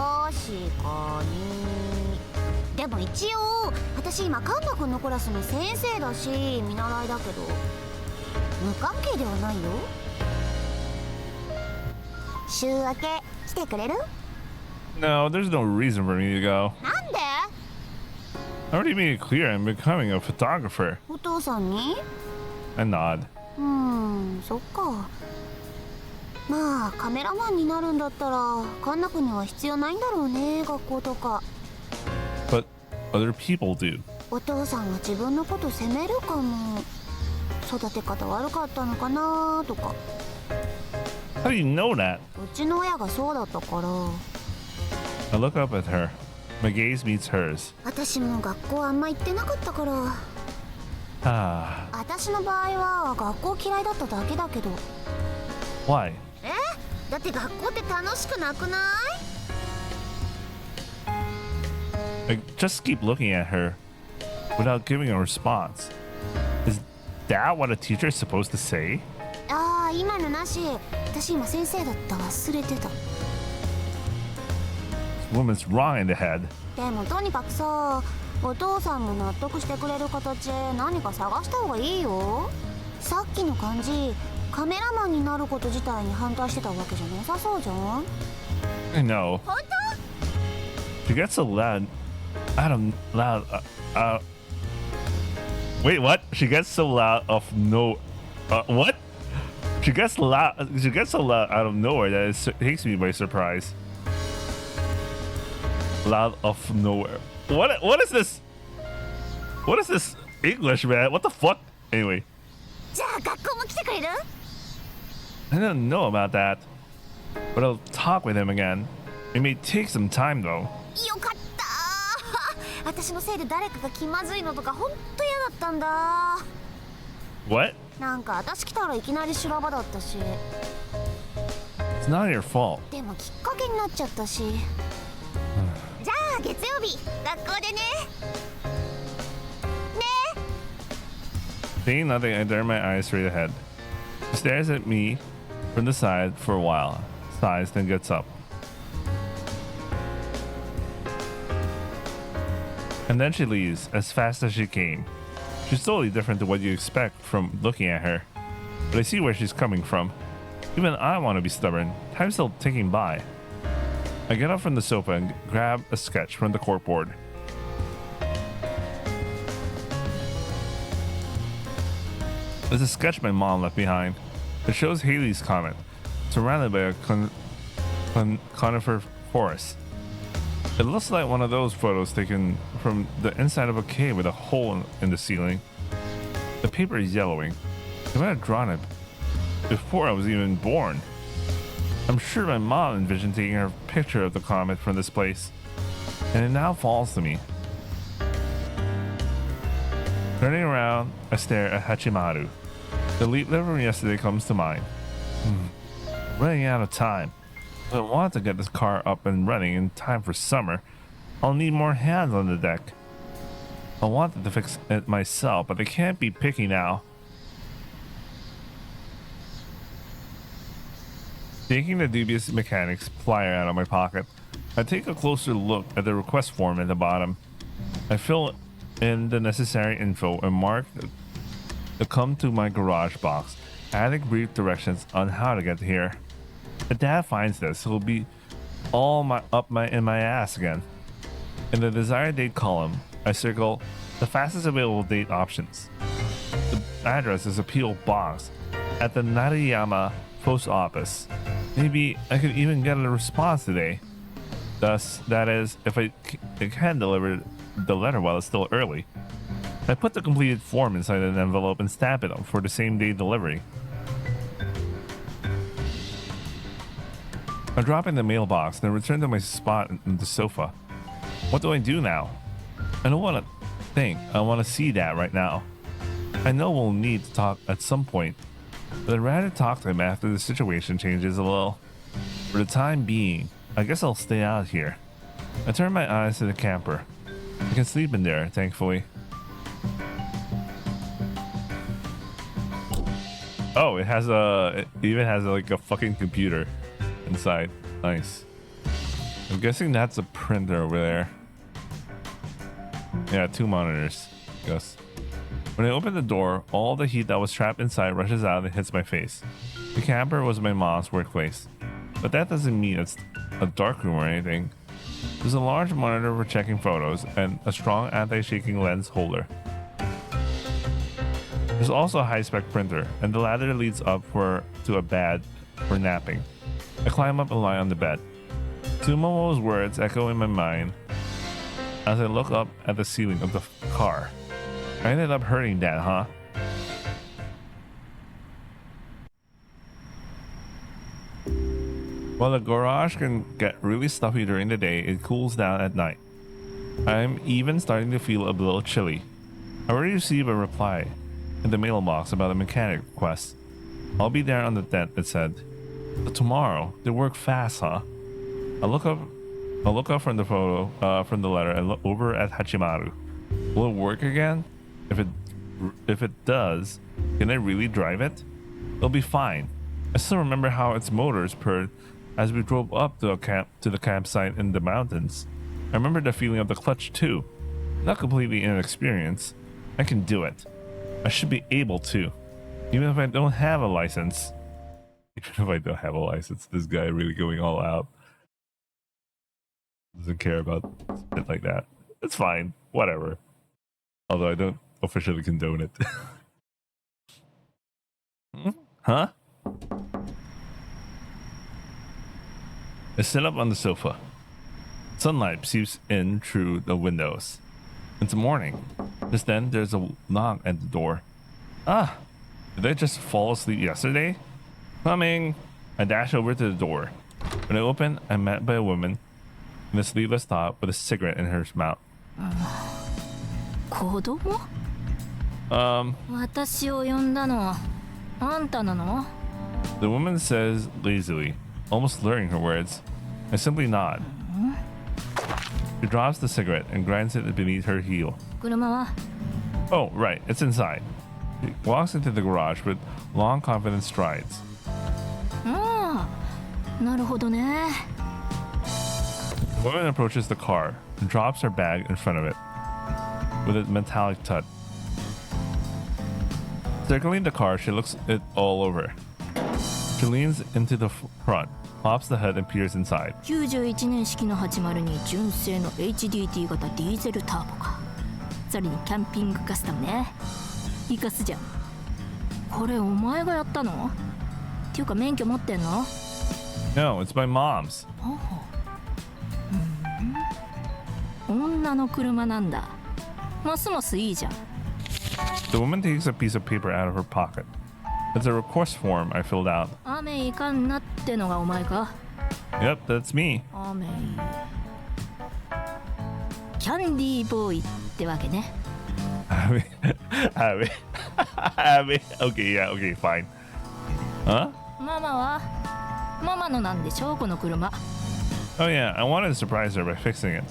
かに。でも一応私今カンナ君のクラスの先生だし見習いだけど無関係ではないよ。週明け来てくれる？ No, there's no reason for me to go. なんで？ I already made it clear I'm becoming a photographer. お父さんに？ I nod. そっか。まあカメラマンになるんだったらカンナ君には必要ないんだろうね、学校とか。 But other people do. お父さんは自分のこと責めるかも。育て方悪かったのかなとか。 How do you know that? うちの親がそうだったから。 I look up at her. My gaze meets hers. 私も学校あんま行ってなかったから。 Ah, 私の場合は学校嫌いだっただけだけど。 why? だって学校って楽しくなくない？ I just keep looking at her without giving a response. Is that what a teacher is supposed to say? ああ、今のなし。私今先生だった。忘れてた。 Woman's wrong in the head. でもとにかくさ、お父さんも納得してくれる形何か探した方がいいよ。さっきの感じ、カメラマンになること自体に反対してたわけじゃなさそうじゃん。 I know. 本 She gets so loud. Wait, what? She gets so loud of no. What? She gets loud. She gets so loud out of nowhere that it takes me by surprise. Loud of nowhere. What is this? What is this English, man? What the fuck? Anyway, 当？じゃあ学校も来てくれる？ I didn't know about that. But I'll talk with him again. It may take some time though. よかった。私のせいで誰かが気まずいのとか本当嫌だったんだ。 What? なんか私来たらいきなり修羅場だったし。 It's not your fault. でもきっかけになっちゃったし。じゃあ月曜日学校でね。 Saying nothing, I turn my eyes straight ahead. She stares at me from the side for a while, sighs, then gets up. And then she leaves as fast as she came. She's totally different to what you expect from looking at her. But I see where she's coming from. Even I want to be stubborn. Time's still ticking by. I get up from the sofa and grab a sketch from the corkboard. It's a sketch my mom left behind. It shows Haley's comet, surrounded by a conifer forest. It looks like one of those photos taken from the inside of a cave with a hole in the ceiling. The paper is yellowing. They might have drawn it before I was even born. I'm sure my mom envisioned taking her picture of the comet from this place, and it now falls to me. Turning around, I stare at Hachimaru. The leaf liver from yesterday comes to mind. Running out of time. If I want to get this car up and running in time for summer, I'll need more hands on the deck. I wanted to fix it myself, but I can't be picky now. Taking the dubious mechanics plier out of my pocket, I take a closer look at the request form at the bottom. I fill in the necessary info and mark to come to my garage box, adding brief directions on how to get here. If Dad finds this, he'll be all in my ass again. In the desired date column, I circle the fastest available date options. The address is a P.O. box at the Nariyama post office. Maybe I could even get a response today. Thus, that is, if I can deliver the letter while it's still early. I put the completed form inside an envelope and stamp it for the same day delivery. I drop in the mailbox, then return to my spot in the sofa. What do I do now? I don't want to think. I want to see Dad right now. I know we'll need to talk at some point, but I'd rather talk to him after the situation changes a little. For the time being, I guess I'll stay out here. I turn my eyes to the camper. I can sleep in there, thankfully. Oh, it even has like a fucking computer inside. Nice. I'm guessing that's a printer over there. Yeah, 2 monitors. Yes. When I open the door, all the heat that was trapped inside rushes out and hits my face. The camper was my mom's workplace, but that doesn't mean it's a darkroom or anything. There's a large monitor for checking photos and a strong anti-shaking lens holder. There's also a high-spec printer, and the ladder leads up to a bed for napping. I climb up and lie on the bed. Tumomo's words echo in my mind as I look up at the ceiling of the car. I ended up hurting Dad, huh? While the garage can get really stuffy during the day, it cools down at night. I'm even starting to feel a little chilly. I already received a reply in the mailbox about a mechanic request. I'll be there on the 10th, it said. But tomorrow, they work fast, huh? I'll look up from the photo, from the letter, and look over at Hachimaru. Will it work again? If it does, can I really drive it? It'll be fine. I still remember how its motors purred as we drove up to the campsite in the mountains. I remember the feeling of the clutch too. Not completely inexperienced. I can do it. I should be able to, even if I don't have a license. Even if I don't have a license, this guy really going all out. Doesn't care about shit like that. It's fine, whatever. Although I don't officially condone it. Huh? I sit up on the sofa. Sunlight seeps in through the windows. It's morning. Just then, there's a knock at the door. Ah! Did I just fall asleep yesterday? Coming! I dash over to the door. When I open, I'm met by a woman in a sleeveless top with a cigarette in her mouth. 子供? 私を呼んだのあんたなの? The woman says lazily, almost slurring her words. I simply nod. She drops the cigarette and grinds it beneath her heel. 車は? Oh, right, it's inside. She walks into the garage with long, confident strides. なるほどね. The woman approaches the car and drops her bag in front of it with a metallic thud. Circling the car, she looks it all over. She leans into the front, pops the hood and peers inside. 91年式の802純正の HDT 型ディーゼルターボか。それにキャンピングカスタムね。イカスじゃん。これお前がやったの？っていうか免許持ってんの？ No, it's my mom's. 女の車なんだ。ますますいいじゃん。 The woman takes a piece of paper out of her pocket. It's a request form I filled out. 雨いかんなってのがお前か？ Yep, that's me. 雨。キャンディーボーイってわけね。Abby. Okay, yeah, okay, fine. Huh? ママは？ママのなんでしょうこの車。 Oh yeah, I wanted to surprise her by fixing it.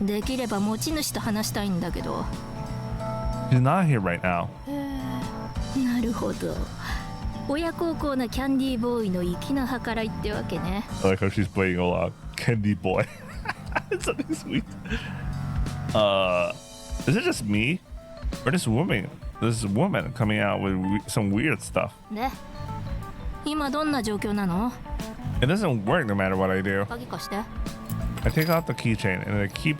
できれば持ち主と話したいんだけど。 She's not here right now. なるほど。親孝行なキャンディーボーイの粋な計らいってわけね。 I like how she's playing a candy boy. It's something sweet. Is it just me? Or this woman coming out with some weird stuff? で、今どんな状況なの？ It doesn't work no matter what I do. 鍵貸して。 I take out the keychain and I keep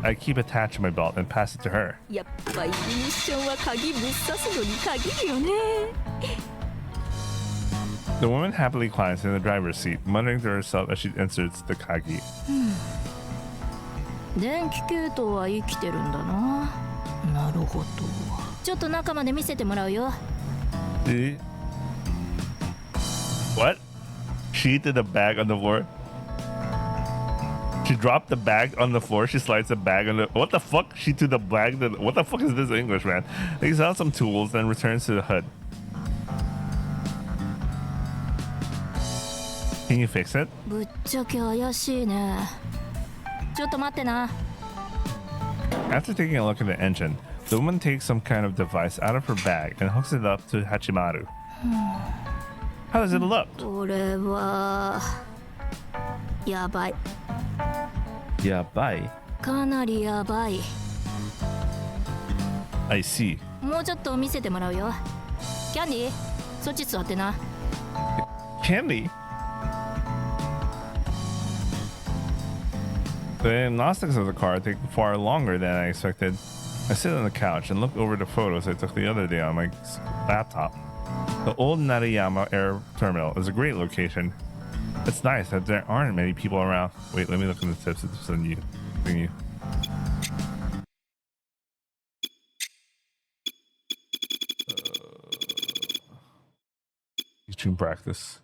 I keep attached to my belt and pass it to her. やっぱイグニッションは鍵ぶっ刺すのに限るよね。 The woman happily climbs in the driver's seat, muttering to herself as she inserts the kagi. 電気系統は生きてるんだな。なるほど。ちょっと中まで見せてもらうよ。What? She threw the bag on the floor? She dropped the bag on the floor. She slides the bag on the... What the fuck? She threw the bag... What the fuck is this English, man? Takes out some tools and returns to the hood. Can you fix it? ぶっちゃけ怪しいね。ちょっと待ってな。 After taking a look at the engine, the woman takes some kind of device out of her bag and hooks it up to Hachimaru. How does it look? これはやばい。 Yabai. かなりやばい。 I see. もうちょっと見せてもらうよ。キャンディー、そっち座ってな。 Candy? The diagnostics of the car take far longer than I expected. I sit on the couch and look over the photos I took the other day on my laptop. The old Narayama Air Terminal is a great location. It's nice that there aren't many people around. Wait, let me look in the tips it's on you. Teaching practice.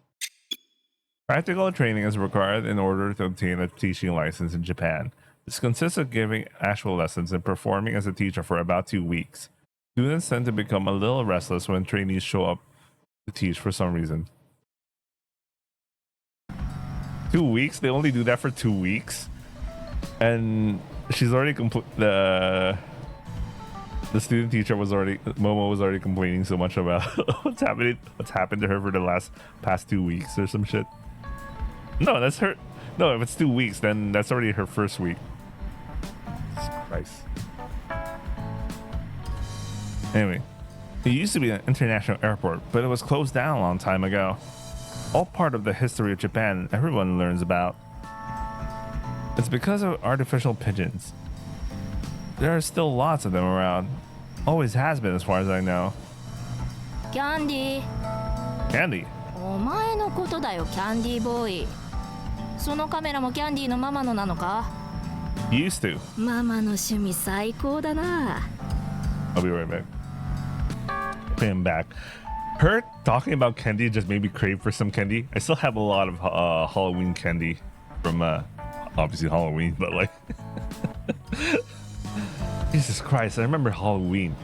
Practical training is required in order to obtain a teaching license in Japan. This consists of giving actual lessons and performing as a teacher for about 2 weeks. Students tend to become a little restless when trainees show up to teach for some reason. 2 weeks? They only do that for 2 weeks? And she's already the student teacher was already... Momo was already complaining so much about what's happened to her for the past 2 weeks or some shit. No, that's her. No, if it's 2 weeks, then that's already her first week. Jesus Christ. Anyway, it used to be an international airport, but it was closed down a long time ago. All part of the history of Japan everyone learns about. It's because of artificial pigeons. There are still lots of them around. Always has been as far as I know. キャンディー。 Candy. お前のことだよ、キャンディーボーイ。そのカメラもキャンディーのママのなのか？ Used to. ママの趣味最高だな。 I'll be right back. Pay him back. Her talking about candy just made me crave for some candy. I still have a lot of Halloween candy from obviously Halloween, but like Jesus Christ, I remember Halloween.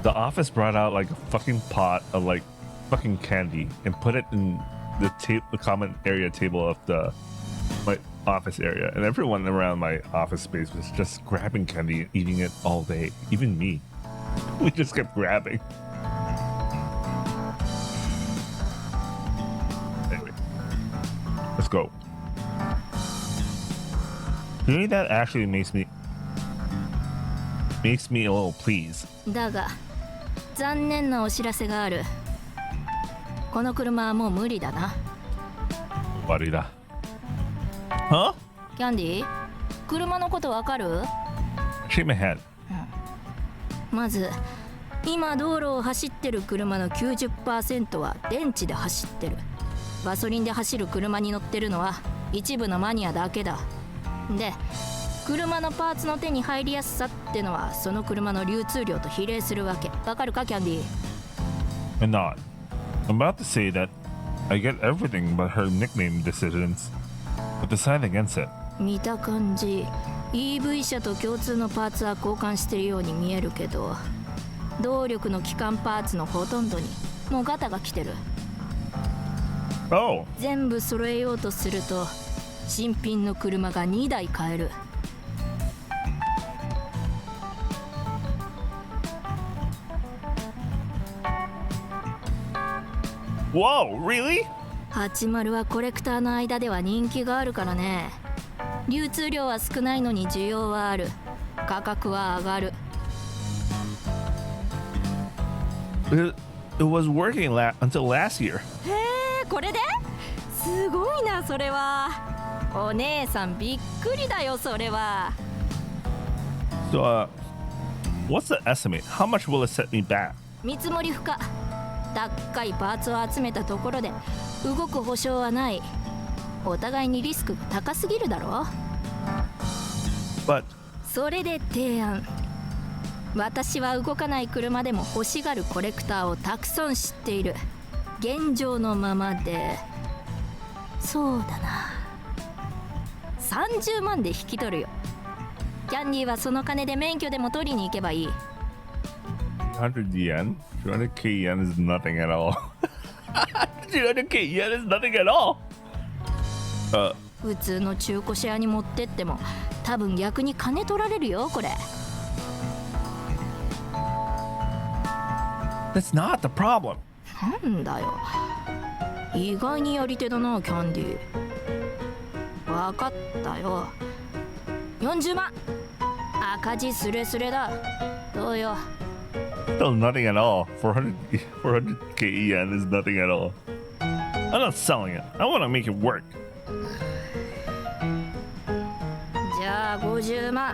The office brought out like a fucking pot of like fucking candy and put it in the common area table of my office area, and everyone around my office space was just grabbing candy and eating it all day. Even me. We just kept grabbing. Anyway, let's go. Hearing that actually makes me a little pleased. だが残念なお知らせがある。この車はもう無理だな。終わりだ。Huh? キャンディー、車のことわかる？ Shake my head. まず今道路を走ってる車の 90% は電池で走ってる。ガソリンで走る車に乗ってるのは一部のマニアだけだ。で、車のパーツの手に入りやすさってのはその車の流通量と比例するわけ。わかるか、キャンディー？ And not. I'm about to say that I get everything but her nickname decisions, but decide against it. 見た感じ EV 車と共通のパーツは交換してるように見えるけど、動力の基幹パーツのほとんどにもうガタが来てる。 Oh. 全部揃えようとすると新品の車が2台買える。 Whoa, really? 80はコレクターの間では人気があるからね。流通量は少ないのに需要はある。価格は上がる。 It was working until last year. へえ、これですごいな、それは。お姉さんびっくりだよ、それは。So, what's the estimate? How much will it set me back? 見積もり不可。高いパーツを集めたところで動く保証はない。お互いにリスクが高すぎるだろ。 But それで提案。私は動かない車でも欲しがるコレクターをたくさん知っている。現状のままで、そうだな、30万で引き取るよ。キャンディーはその金で免許でも取りに行けばいい。100 yen? 200k yen is nothing at all. 200k yen is nothing at all. 普通の中古車屋に持ってっても多分逆に金取られるよこれ。 That's not the problem. なんだよ、意外にやり手だなキャンディー。わかったよ、40万。赤字スレスレだ。どうよ。 Still nothing at all. 400k yen is nothing at all. I'm not selling it. I want to make it work. じゃあ50万。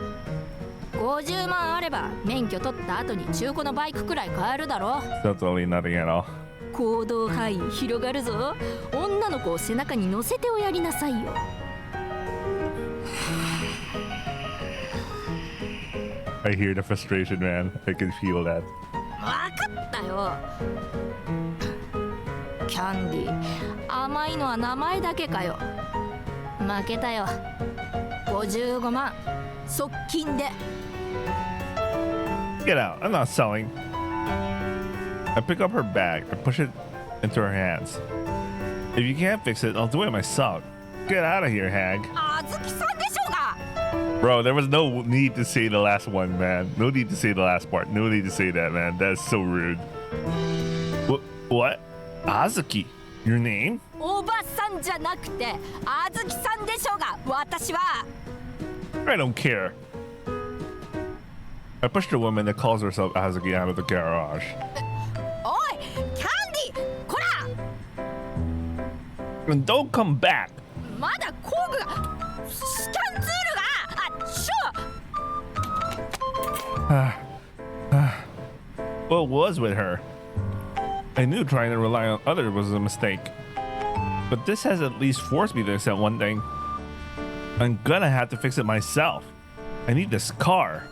50万あれば免許取った後に中古のバイクくらい買えるだろ。 That's only nothing at all. 行動範囲広がるぞ。女の子を背中に乗せておやりなさいよ。 I hear the frustration, man. I can feel that. わかったよ。キャンディー、甘いのは名前だけかよ。負けたよ。55万側近で。 Get out. I'm not selling. I pick up her bag. I push it into her hands. If you can't fix it, I'll do it myself. Get out of here, hag. あずきさんでしょうが。 Bro, there was no need to say the last one, man. No need to say the last part. No need to say that, man. That's so rude. What? Azuki? Your name? おばさんじゃなくてあずきさんでしょうが。私は。 I don't care. I pushed a woman that calls herself Azuki out of the garage. おいキャンディー、こら。 And don't come back. まだ工具がスキャンツールが。あ、シュ。 What was with her? I knew trying to rely on others was a mistake. But this has at least forced me to accept one thing. I'm gonna have to fix it myself. I need this car.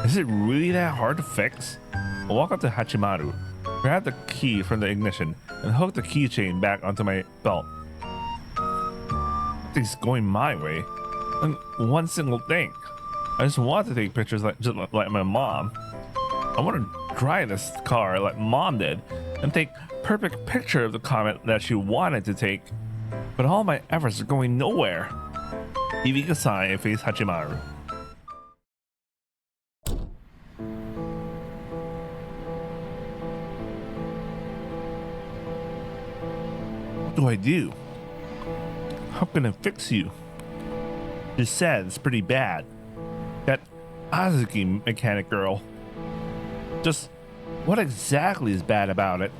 Is it really that hard to fix? I walk up to Hachimaru, grab the key from the ignition, and hook the keychain back onto my belt. Nothing's going my way. And one single thing. I just want to take pictures just like my mom. I want to drive this car like mom did and take perfect picture of the comet that she wanted to take. But all my efforts are going nowhere. Ivikasai and face Hachimaru. What do I do? How can I fix you? She said it's pretty bad. That Azuki mechanic girl. Just what exactly is bad about it?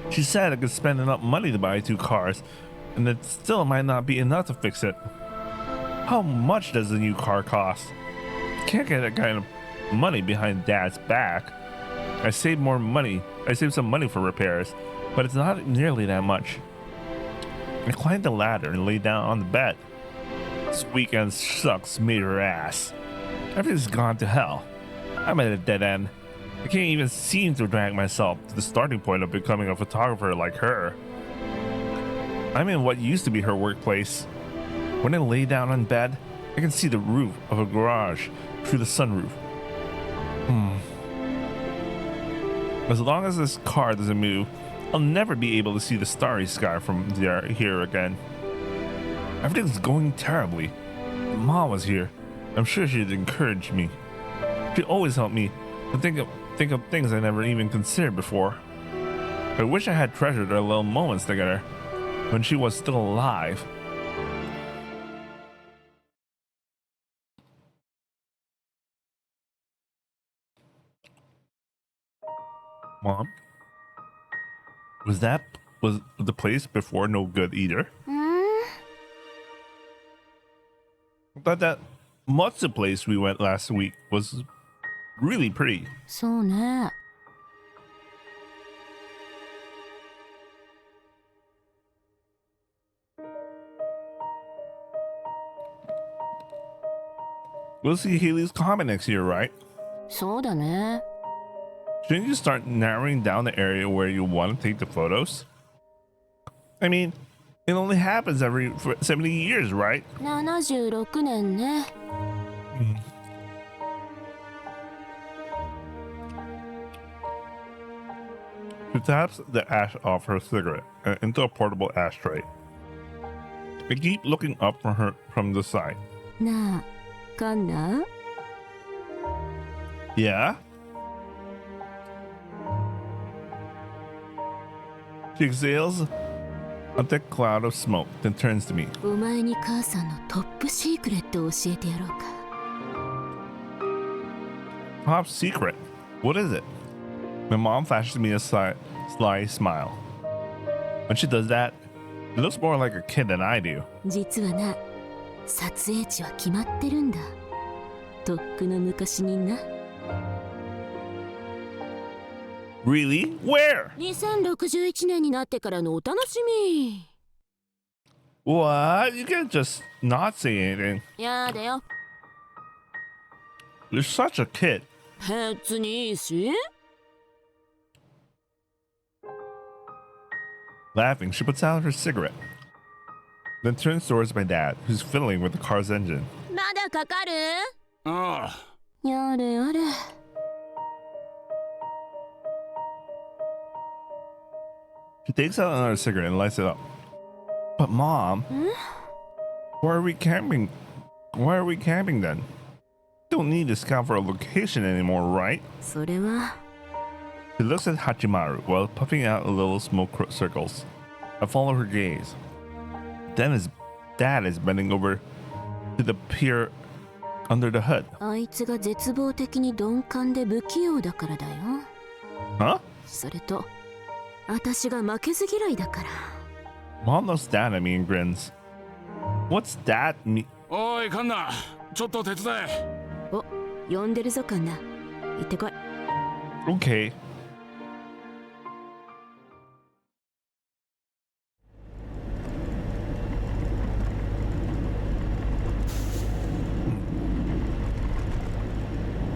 She said I could spend enough money to buy 2 cars, and it still might not be enough to fix it. How much does a new car cost? Can't get that kind of money behind Dad's back. I saved some money for repairs, but it's not nearly that much. I climbed the ladder and lay down on the bed. This weekend sucks major ass. Everything's gone to hell. I'm at a dead end. I can't even seem to drag myself to the starting point of becoming a photographer like her. I'm in what used to be her workplace. When I lay down on bed, I can see the roof of a garage through the sunroof. As long as this car doesn't move, I'll never be able to see the starry sky from here again. Everything's going terribly. Mom was here. I'm sure she'd encourage me. She always helped me to think of things I never even considered before. I wish I had treasured our little moments together when she was still alive. Mom? Was the place before no good either? I thought that Matsu place we went last week was really pretty. そうね。We'll see Haley's comment next year, right? そうだね。 Shouldn't you start narrowing down the area where you want to take the photos? I mean, it only happens every 70 years, right? 76年ね。She taps the ash off her cigarette into a portable ashtray. I keep looking up from her from the side. なあ、カンナ Yeah? She exhales a thick cloud of smoke, then turns to me. お前に母さんのトップシークレットを教えてやろうか。 Top secret? What is it? My mom flashes me a sly smile. When she does that, she looks more like a kid than I do. 実はな、撮影地は決まってるんだ。とっくの昔にな。 Really? Where? 2061年になってからのお楽しみ。 What? You can't just not say anything. やだよ。 You're such a kid. 別にいいし。 Laughing, she puts out her cigarette, then turns towards my dad, who's fiddling with the car's engine. まだかかる？ああ、やれやれ。 She takes out another cigarette and lights it up. But Mom, why are we camping? Why are we camping then? Don't need to scout for a location anymore, right? それは。 She looks at Hachimaru while puffing out little smoke circles. I follow her gaze. Then his dad is bending over to the pier under the hood. あいつが絶望的に鈍感で不器用だからだよ。 Huh? それと、私が負けず嫌いだから。 Mom looks down at me and grins. What's that mean? おいカンナ、ちょっと手伝え。お、呼んでるぞカンナ。行ってこい。 Okay.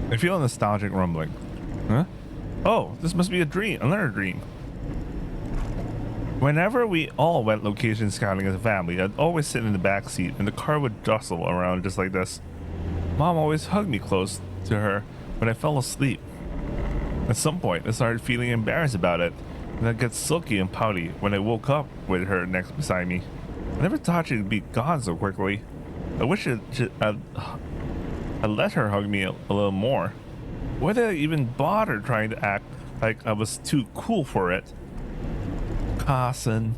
I feel a nostalgic rumbling. Huh? Oh, this must be a dream, another dream. Whenever we all went location scouting as a family, I'd always sit in the back seat and the car would jostle around just like this. Mom always hugged me close to her when I fell asleep. At some point, I started feeling embarrassed about it, and I'd get sulky and pouty when I woke up with her next beside me. I never thought she'd be gone so quickly. I wish I'd let her hug me a little more. Why did I even bother trying to act like I was too cool for it? Kasen.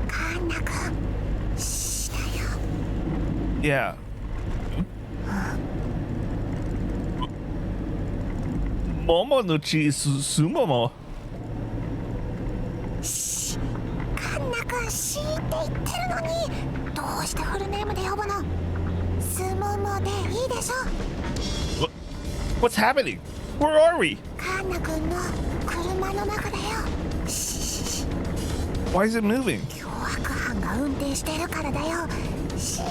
カンナ君、シーだよ。 Yeah. Momonuchi Sumomo. カンナ君、シーって言ってるのに、どうしてフルネームで呼ぶの？スモモでいいでしょ。 What's happening? Where are we? カンナ君の車の中だよ。 Why is it moving? 凶悪犯が運転してるからだよ。 She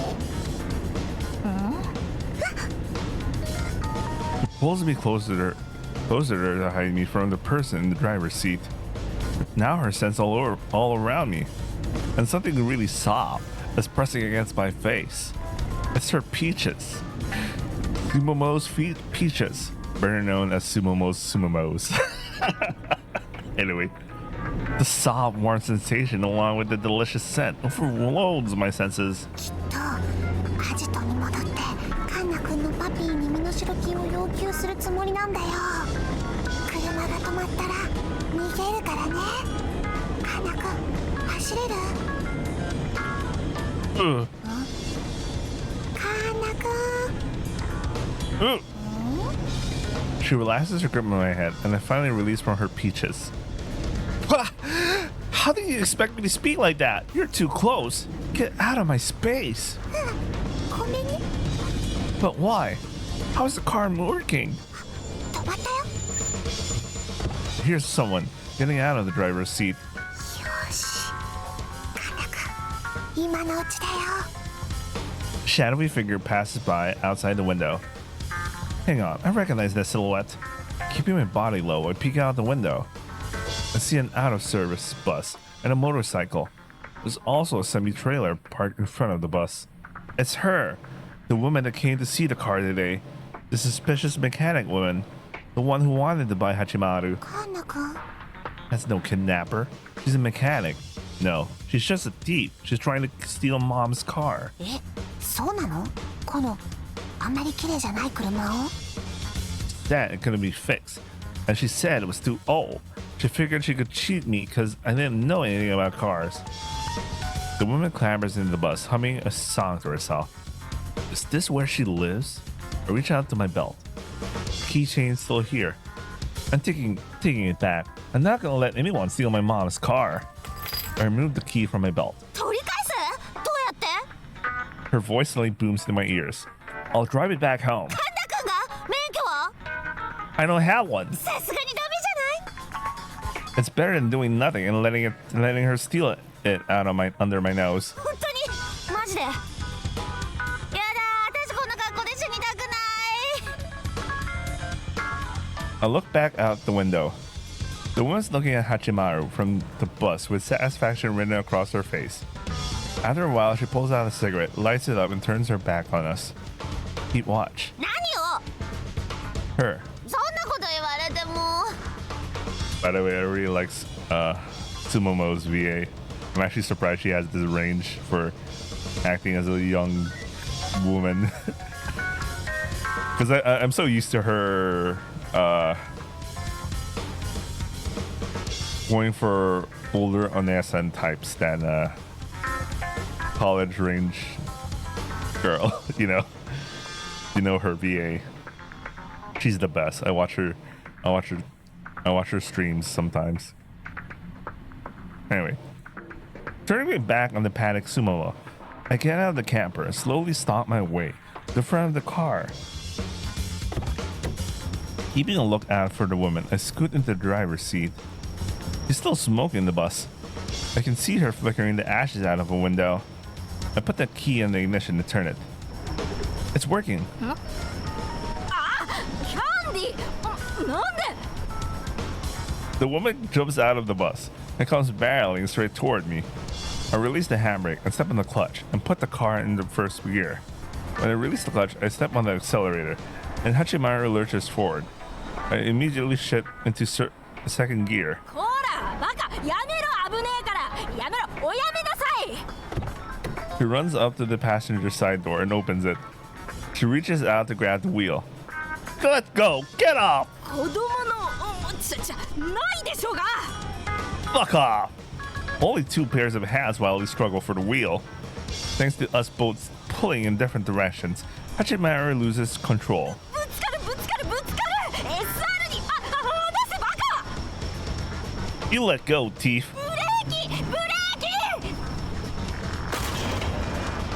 pulls me closer to her to hide me from the person in the driver's seat. Now her scent's all around me, and something really soft is pressing against my face. It's her peaches. Sumomo's peaches, better known as Sumomo's Sumomos. Anyway, the soft, warm sensation along with the delicious scent overloads my senses. きっとアジトに戻ってカンナ君のパピーに身代金を要求するつもりなんだよ。車が止まったら逃げるからね。カンナ君、走れる？ Ugh. カンナ君。 Ugh. She relaxes her grip on my head, and I finally release from her peaches. How do you expect me to speak like that? You're too close. Get out of my space. ごめんね。But why? How is the car working? 止まったよ。 Here's someone getting out of the driver's seat. よし。カナ君、今のうちだよ。 Shadowy figure passes by outside the window. Hang on, I recognize that silhouette. Keeping my body low, I peek out the window. I see an out-of-service bus and a motorcycle. There's also a semi-trailer parked in front of the bus. It's her, the woman that came to see the car today. The suspicious mechanic woman. The one who wanted to buy Hachimaru. カナ君。 That's no kidnapper. She's a mechanic. No, she's just a thief. She's trying to steal mom's car. え、そうなの？このあんまり綺麗じゃない車を？ That it couldn't be fixed. And she said it was too old. She figured she could cheat me because I didn't know anything about cars. The woman clambers into the bus, humming a song to herself. Is this where she lives? I reach out to my belt. Keychain's still here. I'm taking it back. I'm not gonna let anyone steal my mom's car. I remove the key from my belt. 取り返す？どうやって？ Her voice suddenly booms into my ears. I'll drive it back home. カナ君が免許は？ I don't have one. さすがにダメじゃない？ It's better than doing nothing and letting her steal it out of under my nose. 本当に？マジで？やだ、私こんな格好で死にたくない。 I look back out the window. The woman's looking at Hachimaru from the bus with satisfaction written across her face. After a while, she pulls out a cigarette, lights it up, and turns her back on us. Keep watch. 何を？ Her. そんなこと言われても。 By the way, I really like Tsumomo's VA. I'm actually surprised she has this range for acting as a young woman. Because I'm so used to her going for older Onesan types than college range girl. You know her VA. She's the best. I watch her streams sometimes. Anyway, turning me back on the paddock Sumomo, I get out of the camper and slowly stomp my way to the front of the car. Keeping a lookout for the woman, I scoot into the driver's seat. She's still smoking the bus. I can see her flickering the ashes out of a window. I put the key in the ignition to turn it. It's working. キャンディなんで？ The woman jumps out of the bus and comes barreling straight toward me. I release the handbrake and step on the clutch and put the car in the first gear. When I release the clutch, I step on the accelerator and Hachimaru lurches forward. I immediately shift into second gear. こらバカ、やめろ、危ねえから、やめろ、おやめなさい。 She runs up to the passenger side door and opens it. She reaches out to grab the wheel. Let's go! Get off! 子供のないでしょうが。 Fuck off! Only two pairs of hands while we struggle for the wheel. Thanks to us both pulling in different directions, Hachimaru loses control. ぶつかるぶつかるぶつかる。SR に離せバカ。 You let go, thief! ブレーキブレーキ。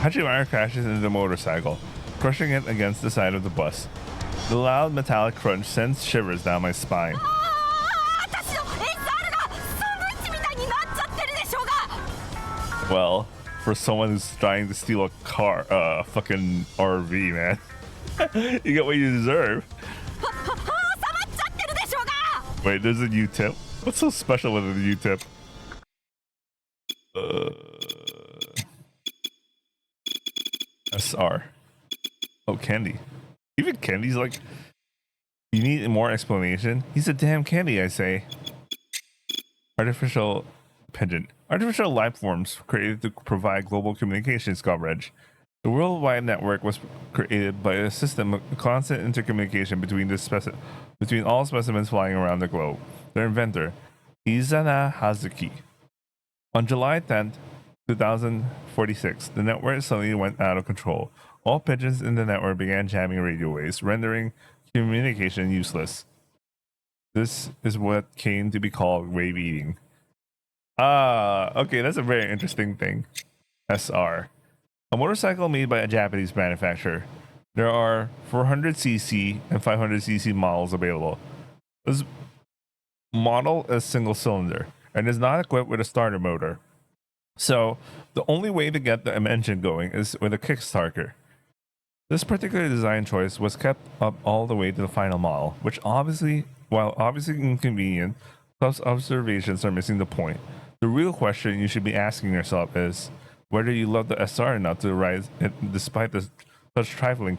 Hachimaru crashes into the motorcycle, crushing it against the side of the bus. The loud metallic crunch sends shivers down my spine. 私の SR がサンドイッチみたいになっちゃってるでしょうが。 Well, for someone who's trying to steal a car, fucking RV, man. You get what you deserve. 収まっちゃってるでしょうが。 Wait, there's a U-tip? What's so special with a U-tip? SR. Oh, Candy. Even Candy's like... You need more explanation? He's a damn Candy, I say. Artificial pigeon. Artificial life forms created to provide global communications coverage. The worldwide network was created by a system of constant intercommunication between all specimens flying around the globe. Their inventor, Izana Hazuki. On July 10th, 2046, the network suddenly went out of control. All pigeons in the network began jamming radio waves, rendering communication useless. This is what came to be called wave eating. Okay, that's a very interesting thing. SR. A motorcycle made by a Japanese manufacturer. There are 400cc and 500cc models available. This model is single cylinder and is not equipped with a starter motor. So the only way to get the engine going is with a kickstarter. This particular design choice was kept up all the way to the final model, which while obviously inconvenient, plus observations are missing the point. The real question you should be asking yourself is whether you love the SR enough to ride it despite such trifling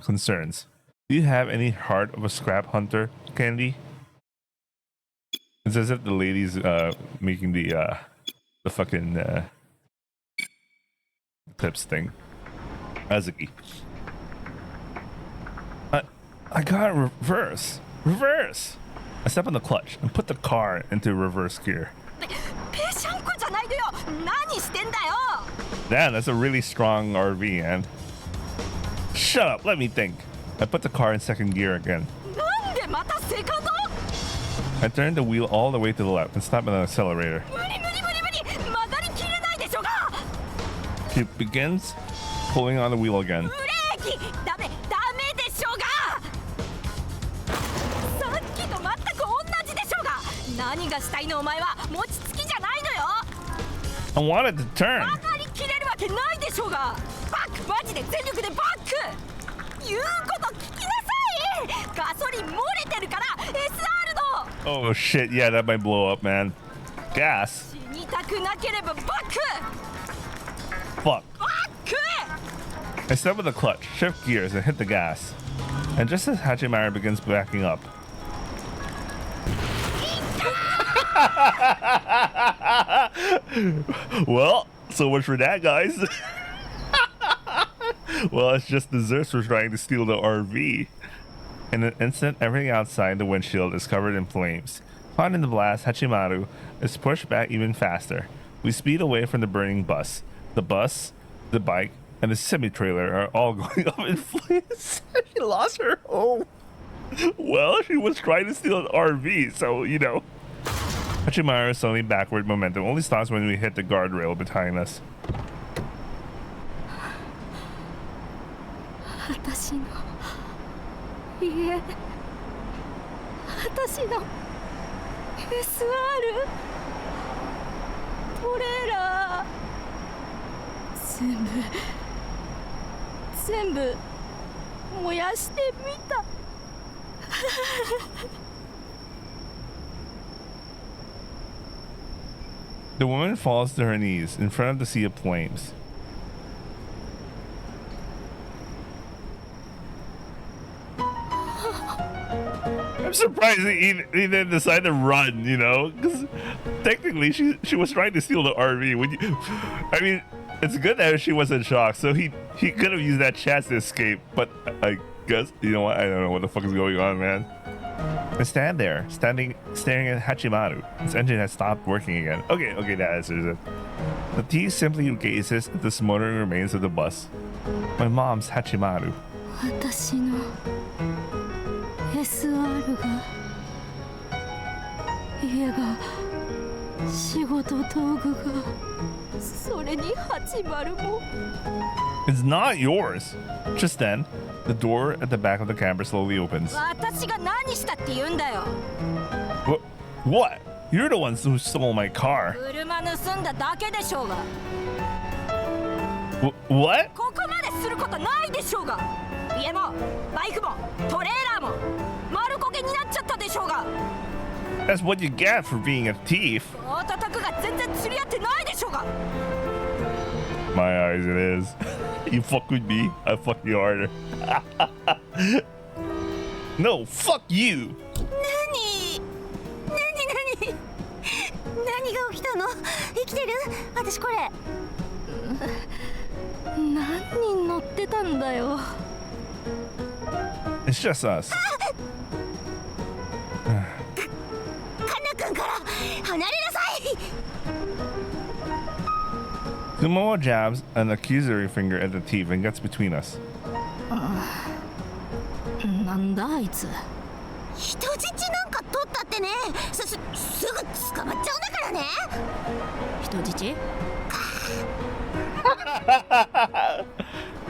concerns. Do you have any heart of a scrap hunter, Candy? It's as if the lady's making the fucking clips thing. Azuki. I got reverse. I step on the clutch and put the car into reverse gear. Damn, that's a really strong RV, and shut up, let me think. I put the car in second gear again. I turned the wheel all the way to the left and stopped on the accelerator. She begins pulling on the wheel again. I wanted to turn. Oh shit, yeah, that might blow up, man. Gas. Fuck. I step with the clutch, shift gears, and hit the gas. And just as Hachimaru begins backing up, well, so much for that, guys. Well, it's just desserts for trying to steal the RV. In an instant, everything outside the windshield is covered in flames. Caught in the blast, Hachimaru is pushed back even faster. We speed away from the burning bus. The bus, the bike, and the semi-trailer are all going up in flames. She lost her home. Well, she was trying to steal an RV, so, you know. Hachimaru's suddenly backward momentum only stops when we hit the guardrail behind us. The woman falls to her knees in front of the sea of flames. I'm surprised he didn't decide to run, you know, because technically she was trying to steal the RV. I mean, it's good that she was in shock, so he could have used that chance to escape, but I guess, you know what, I don't know what the fuck is going on, man. I stand there, staring at Hachimaru. His engine has stopped working again. Okay, that answers it. The thief simply gazes at the smoldering remains of the bus. My mom's Hachimaru. It's not yours. Just then, the door at the back of the camper slowly opens. What? You're the ones who stole my car. What? That's what you get for being a thief. My eyes, it is. You fuck with me, I fuck you harder. No, fuck you. It's just us. Kumoa jabs an accusatory finger at the thief and gets between us.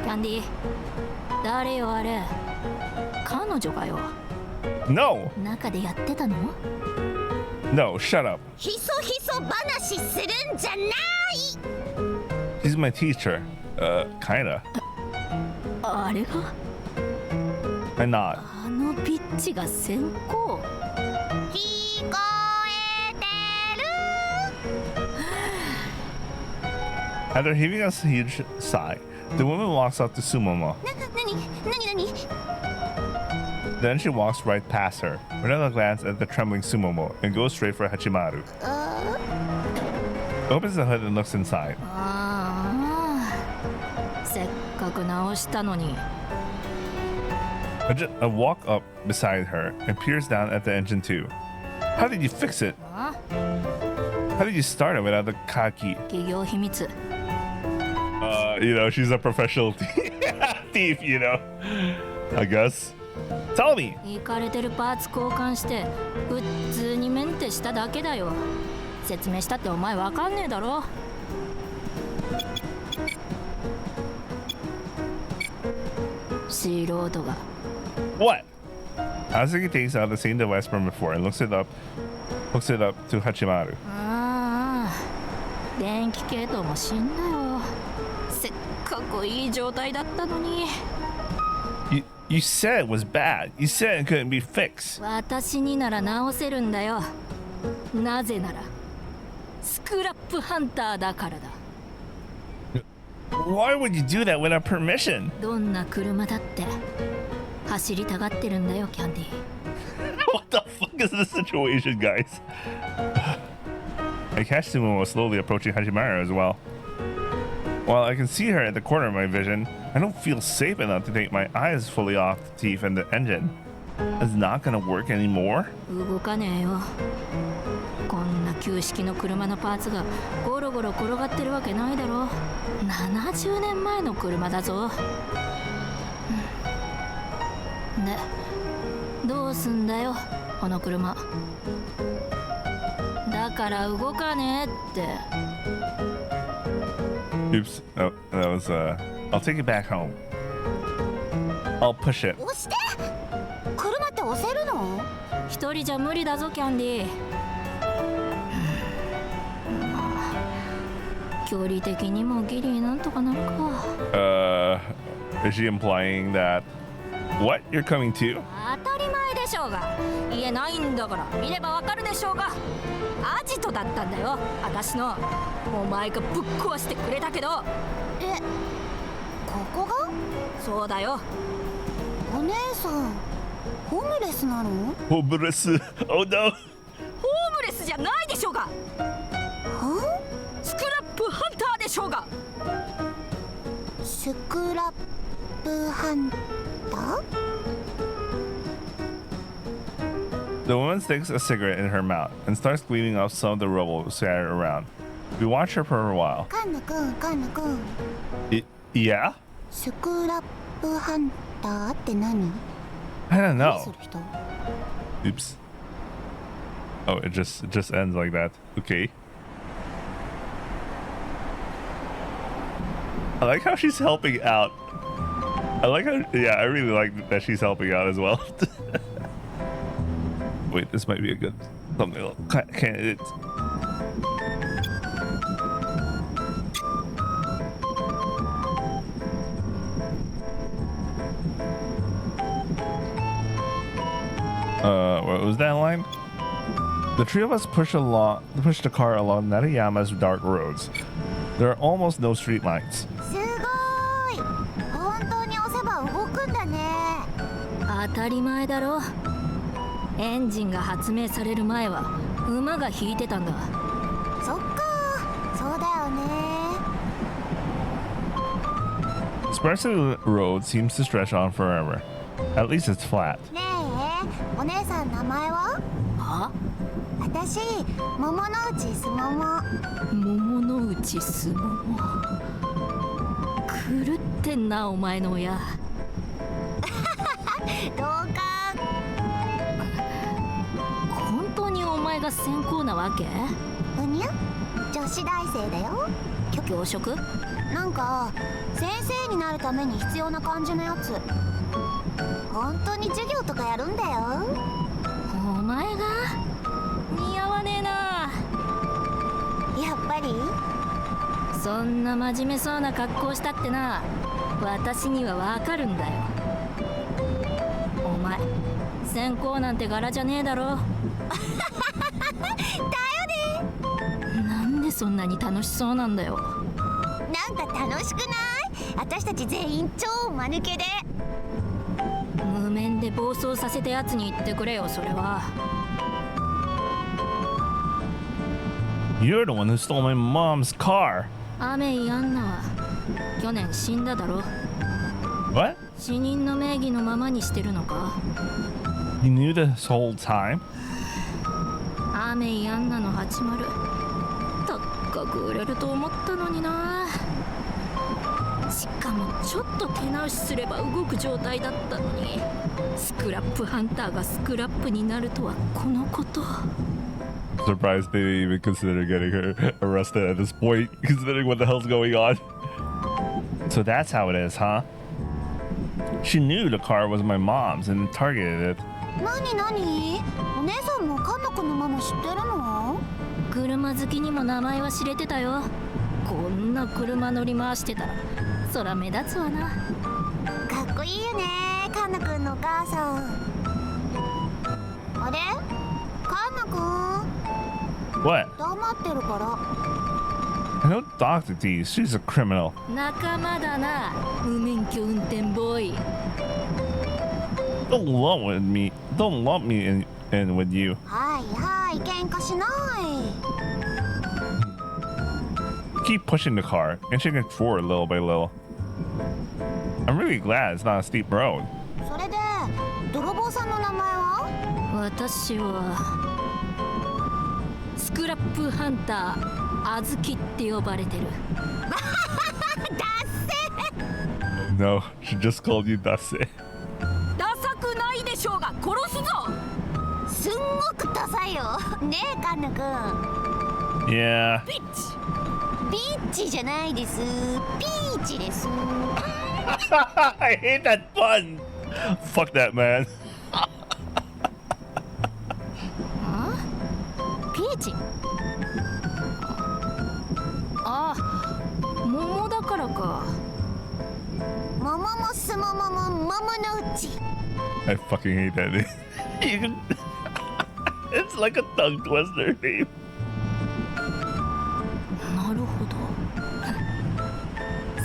Candy, 誰よあれ。彼女かよ。 No, 中でやってたの？ no, shut up. ひそひそ話するんじゃない。 She's my teacher. Kinda. あれが I'm not. あのピッチが先行。聞こえてる。 After heaving a huge sigh, the woman walks up to Sumomo. 何 Then she walks right past her, without a glance at the trembling Sumomo, and goes straight for Hachimaru. Opens the hood and looks inside. ああ、せっかく直したのに。 I walk up beside her and peers down at the engine too. How did you fix it? あ、 How did you start it without the kaki? 企業秘密。 You know, she's a professional thief, you know. I guess. Tell me. イカれてるパーツ交換して普通にメンテしただけだよ。説明したってお前わかんねえだろ。素人が。 What? Azuki takes out the same device from before and looks it up to Hachimaru. ああ、電気系統も死んだよ。せっかくいい状態だったのに。 You said it was bad. You said it couldn't be fixed. 私になら直せるんだよ。なぜならスクラップハンターだからだ。 Why would you do that without permission? どんな車だって走りたがってるんだよ、キャンディー。 What the fuck is this situation, guys? I catch Sumo slowly approaching Hachimaru as well. While I can see her at the corner of my vision, I don't feel safe enough to take my eyes fully off the teeth and the engine. It's not gonna work anymore? 動かねえよ。こんな旧式の車のパーツがゴロゴロ転がってるわけないだろ。70年前の車だぞ。で、どうすんだよ、この車。だから動かねえって。 Oops. Oh, that was, I'll take it back home. I'll push it. 押して。車って押せるの？一人じゃ無理だぞ、キャンディー。距離的にもギリなんとかなるか。Is she implying that... What? You're coming too? 当たり前でしょうが。家ないんだから見ればわかるでしょうが。アジトだったんだよ、私の。お前がぶっ壊してくれたけど。え、ここが？そうだよ。お姉さん、ホームレスなの？ Homeless. Oh no. ホームレスじゃないでしょうが。は？スクラップハンターでしょうが。スクラップハンター？ The woman sticks a cigarette in her mouth and starts cleaning up some of the rubble scattered around. We watch her for a while. カンナくん。Yeah? スクラップハンターって何？ I don't 何す know. る人？ Oops. Oh, it just ends like that. Okay. I like how she's helping out. I really like that she's helping out as well. Wait, this might be a good thumbnail candidate. What was that line? The three of us push the car along Narayama's dark roads. There are almost no street lights. すごい。本当に押せば動くんだね。当たり前だろ。エンジンが発明される前は馬が引いてたんだ。そっか、そうだよね。 Sparse road seems to stretch on forever. At least it's flat. ねえ、お姉さん名前は？は？私、桃の内すもも。桃の内すもも。狂ってんな、お前の親。どうか。本当にお前が先行なわけ？うにゃ？女子大生だよ。教職？なんか先生になるために必要な感じのやつ。本当に授業とかやるんだよ。お前が似合わねえな。やっぱりそんな真面目そうな格好したってな、私にはわかるんだよ。お前専攻なんて柄じゃねえだろ。だよね。なんでそんなに楽しそうなんだよ。なんか楽しくない？私たち全員超間抜けで。無面で暴走させたやつに言ってくれよ、それは。You're the one who stole my mom's car. アメイ・アンナは去年死んだだろ。 What? 死人の名義のままにしてるのか。 You knew this whole time? アメイ・アンナの80高く売れると思ったのにな。しかもちょっと手直しすれば動く状態だったのに、スクラップハンターがスクラップになるとはこのこと。 Surprised they didn't even consider getting her arrested at this point, considering what the hell's going on. So that's how it is, huh? She knew the car was my mom's and targeted it. 何お姉さんもカンナ君のママ知ってるの？車好きにも名前は知れてたよ。こんな車乗り回してたらそら目立つわな。かっこいいよね、カンナ君のお母さん。あれカンナ君 What? 黙ってるから。 I don't talk to Dee. She's a criminal. 仲間だな、無免許運転ボーイ。 Don't lump me in with you. はい喧嘩しない。Keep pushing the car, inching it forward little by little. I'm really glad it's not a steep road. それで泥棒さんの名前は？私はスクラップハンターあずきって呼ばれてる。No, she just called you Dase. ダサくないでしょうが殺すぞ。すんごくダサいよねえカンナ君。 Yeah. ビッチ。ビッチじゃないです、ピーチです。 I hate that pun. Fuck that man. ピーチ。ああ、桃だからか。桃もすももも桃のうち。 I fucking hate that name. It's like a tongue twister name. なるほど。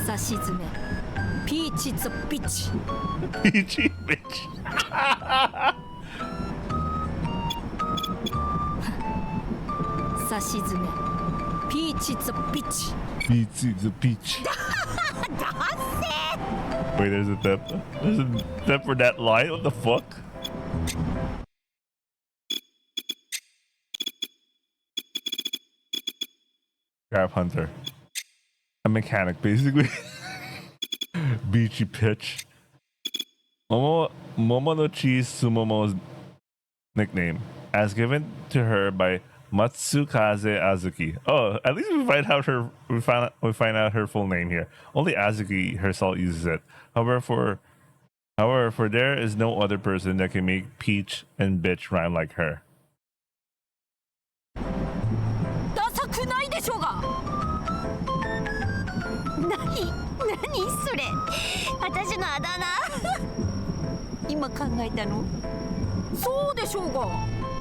さしずめピーチザビッチ。 Peachy bitch. さしずめピーチザビッチ。 Peachy the peach. ダッセー。 Wait, there's a depth. There's a depth for that line? What the fuck? Grab hunter. A mechanic, basically. Beachy pitch. Momonochi Sumomo's nickname, as given to her by Matsukaze Azuki. Oh, at least we find out her full name here. Only Azuki herself uses it. However, there is no other person that can make peach and bitch rhyme like her. ダサくないでしょうが。何それ、私のあだ名。今考えたの？そうでしょうが。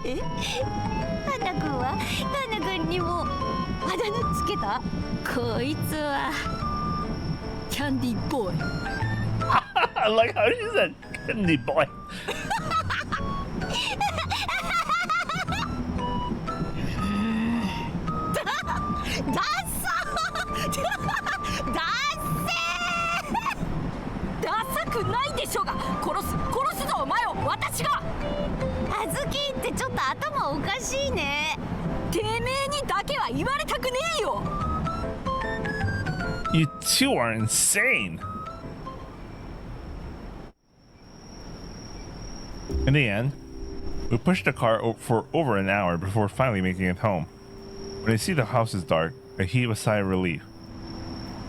え、カンナ君はカンナ君にもあだ名つけた？こいつはキャンディーボーイ。I like how she said candy boy. ダッサー。ダッセー。ダサくないでしょうが。殺すぞお前を、私が。あずきってちょっと頭おかしいね。てめえにだけは言われたくねえよ。 You two are insane. In the end, we pushed the car for over an hour before finally making it home. When I see the house is dark, I heave a sigh of relief.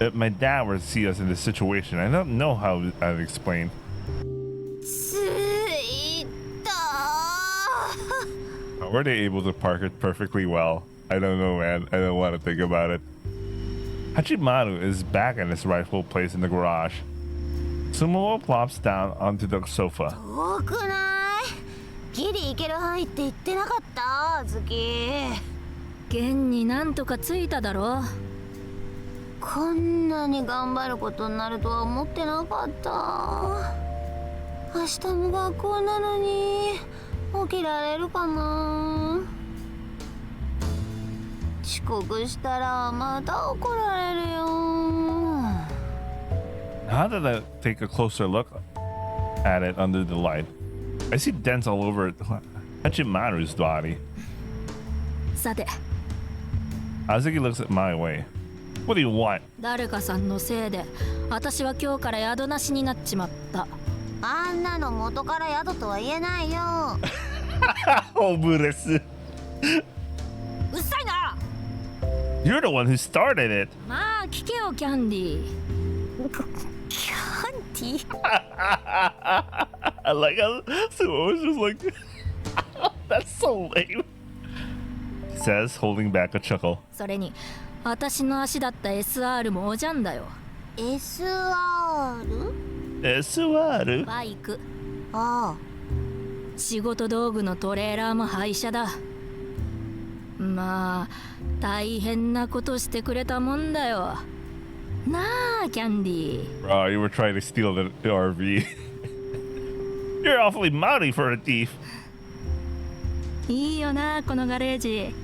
If my dad were to see us in this situation, I don't know how I'd explain. ついた How were they able to park it perfectly well? I don't know, man. I don't want to think about it. Hachimaru is back in his rightful place in the garage. Sumo plops down onto the sofa. 遠くないギリ行ける範囲って言ってなかったあずき現になんとかついただろ。こんなに頑張ることになるとは思ってなかった明日も学校なのに起きられるかな遅刻したらまた怒られるよ Now that I take a closer look at it under the light, I see dents all over Hachimaru's body. さて、 Azuki looks at my way. What do you want? 誰かさんのせいで私は今日から宿なしになっちまった。あんなの元から宿とは言えないよ Homeless. うっさいな。 You're the one who started it. まあ聞けよキャンディー。キャンディ I like how Sumo was just like, that's so lame. He says, holding back a chuckle. それに私の足だった SR もおじゃんだよ。 SR? SR? バイク。ああ仕事道具のトレーラーも廃車だ。まあ大変なことしてくれたもんだよなあキャンディー。 Bro, you were trying to steal the RV. You're awfully mouthy for a thief. いいよなこのガレージ。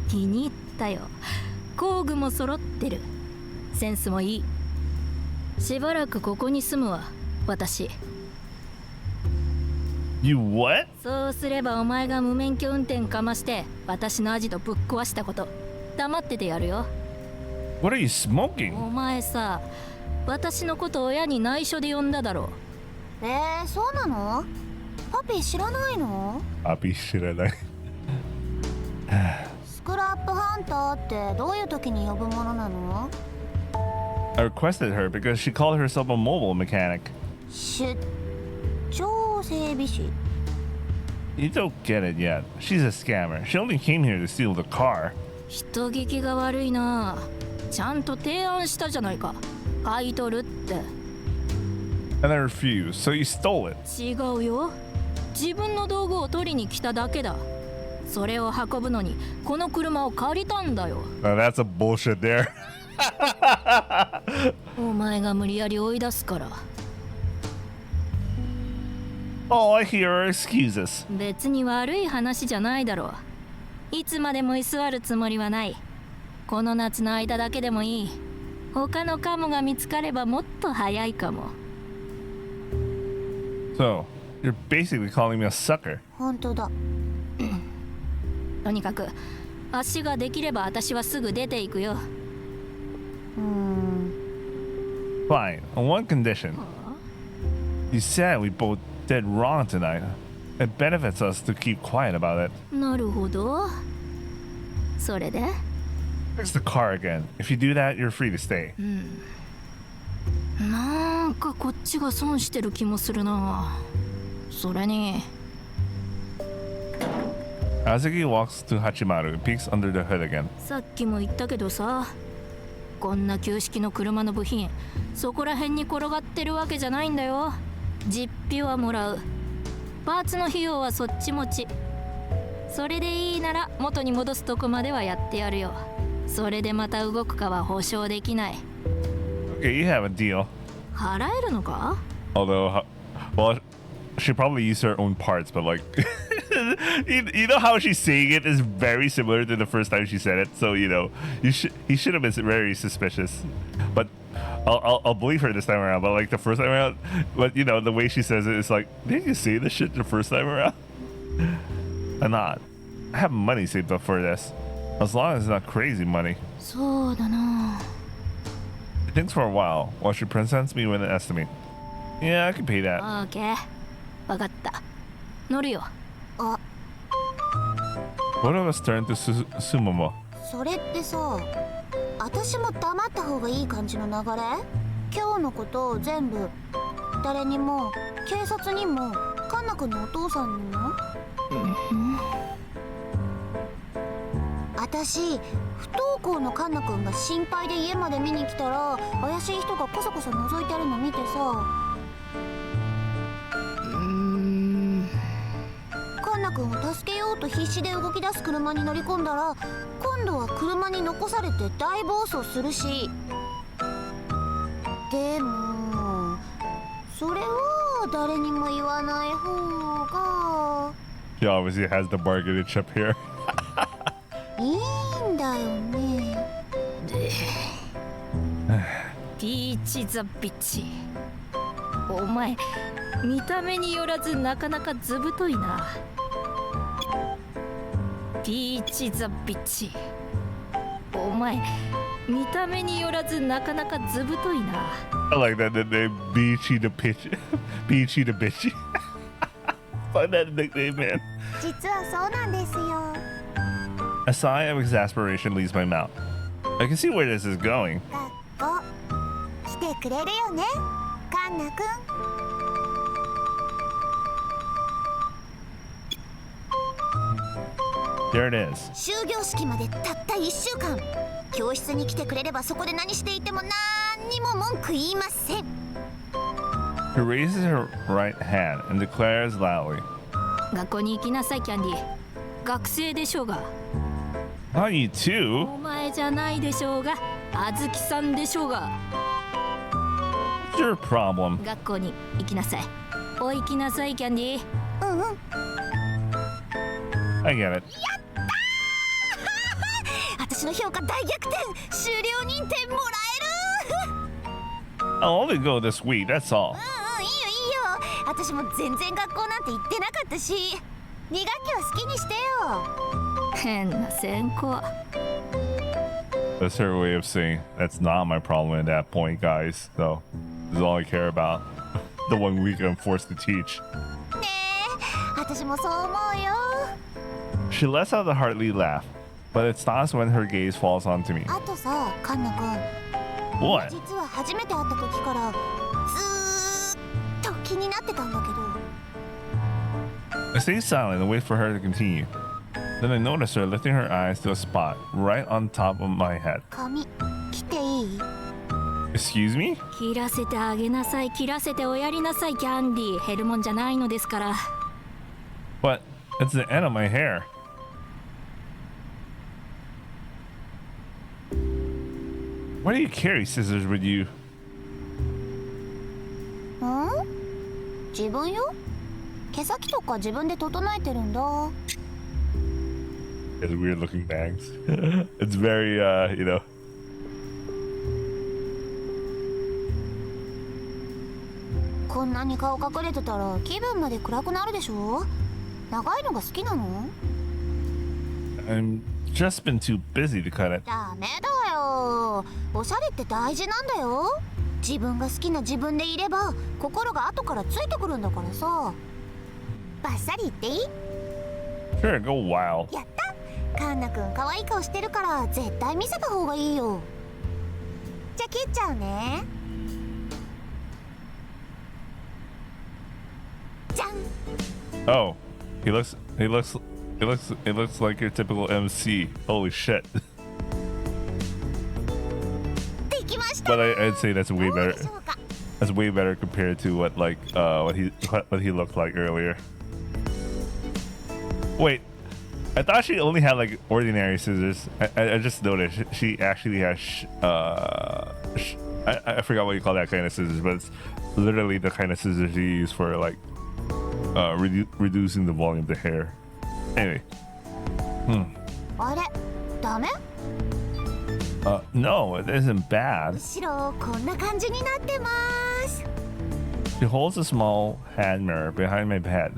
気に入ったよ。工具も揃ってる。センスもいい。しばらくここに住むわ私。 You what? そうすればお前が無免許運転かまして私のアジトぶっ壊したこと黙っててやるよ。 What are you smoking? お前さ私のこと親に内緒で呼んだだろ。そうなのパピ知らないの Papi shit I like. スクラップハンターってどういう時に呼ぶものなの I requested her because she called herself a mobile mechanic. 出張整備士 You don't get it yet. She's a scammer. She only came here to steal the car. 人聞きが悪いな。ちゃんと提案したじゃないか。買い取るって。 And I refused, so you stole it. 違うよ。自分の道具を取りに来ただけだ。それを運ぶのにこの車を借りたんだよ。 Now that's a bullshit there. お前が無理やり追い出すから。 All I hear are excuses. 別に悪い話じゃないだろう。いつまでも居座るつもりはない。この夏の間だけでもいい。他のカモが見つかればもっと早いかも。 So, you're basically calling me a sucker. 本当だとにかく足ができれば私はすぐ出ていくよ。 Fine, on one condition. You said we both did wrong tonight. It benefits us to keep quiet about it. なるほど。それで Fix the car again. If you do that, you're free to stay. なんかこっちが損してる気もするな。それに Azuki walks to Hachimaru and peeks under the hood again. さっきも言ったけどさ、こんな旧式の車の部品そこら辺に転がってるわけじゃないんだよ。実費はもらう。パーツの費用はそっち持ち。それでいいなら元に戻すとこまではやってやるよ。それでまた動くかは保証できない。 Okay, you have a deal. 払えるのか？ Although, well, she probably used her own parts, but like, you know how she's saying it is very similar to the first time she said it. So you know, he should have been very suspicious. But I'll believe her this time around. But like the first time around, but you know the way she says it is like, didn't you say this shit the first time around? I'm not. I have money saved up for this, as long as it's not crazy money. そうだな。 She thinks for a while she presents me with an estimate. Yeah, I can pay that. オーケー。わかった。乗るよ。 Both of us turn to Sumomo. それってさ私も黙った方がいい感じの流れ？今日のことを全部誰にも、警察にも、カンナ君のお父さんにも？私、不登校のカンナ君が心配で家まで見に来たら怪しい人がコソコソ覗いてるの見てさ、カンナ君を助けようと必死で動き出す車に乗り込んだら、今度は車に残されて大暴走するし、でもそれは誰にも言わない方が。 She obviously has the bargaining chip here. いいんだよね。ピーチ・ザ・ビッチ、お前見た目によらずなかなか図太いな。ピーチ・ザ・ビッチ、お前見た目によらずなかなか図太いな。 I like that nickname, Beachy the Pitch. Beachy the Bitchy. Find that nickname, man. 実はそうなんですよ。A sigh of exasperation leaves my mouth. I can see where this is going. 学校来てくれるよね、カンナ君。There it is. 終業式までたった1週間。教室に来てくれればそこで何していても何にも文句言いません。 She raises her right hand and declares loudly. 学校に行きなさいキャンディー。学生でしょうが。 Not you too. お前じゃないでしょうが、あずきさんでしょうが。 What's your problem? 学校に行きなさい。お行きなさいキャンディー。うんうん。 I get it. 私の評価大逆転、終了認定もらえる。 I'll only go this week, that's all. いいよいいよ。私も全然学校なんて行ってなかったし、2学期は好きにしてよ。変な専攻。 That's her way of saying that's not my problem at that point, guys. So this is all I care about. The 1 week I'm forced to teach. ねえ、私もそう思うよ。 She lets out a hearty laugh, but it stops when her gaze falls onto me. あとさ、カンナ君。 What? 実は初めて会った時からずーっと気になってたんだけど。 I stay silent and wait for her to continue. Then I notice her lifting her eyes to a spot right on top of my head. 髪切っていい？ Excuse me? 切らせてあげなさい、切らせておやりなさいキャンディー。減るもんじゃないのですから。 But it's the end of my hair. Why do you carry scissors with you? ん？自分よ。毛先とか自分で整えてるんだ。It's weird looking bangs. It's very, you know. こんなに顔隠れてたら気分まで暗くなるでしょ。長いのが好きなの？ I've just been too busy to cut it. ダメだよ。おしゃれって大事なんだよ。自分が好きな自分でいれば心が後からついてくるんだからさ。バッサリ言っていい？ Sure, go wild. やった。カンナ君可愛い顔してるから絶対見せた方がいいよ。じゃあ切っちゃうね。じゃん。 Oh, he looks like your typical MC. Holy shit. できました。 But I'd say that's way どう better. でしょうか。 That's way better compared to what what he looked like earlier. Wait, I thought she only had like ordinary scissors. I just noticed she actually has I forgot what you call that kind of scissors, but it's literally the kind of scissors you use for like reducing the volume of the hair. Anyway. あれ、ダメ？ No, it isn't bad. 後ろこんな感じになってます。 She holds a small hand mirror behind my head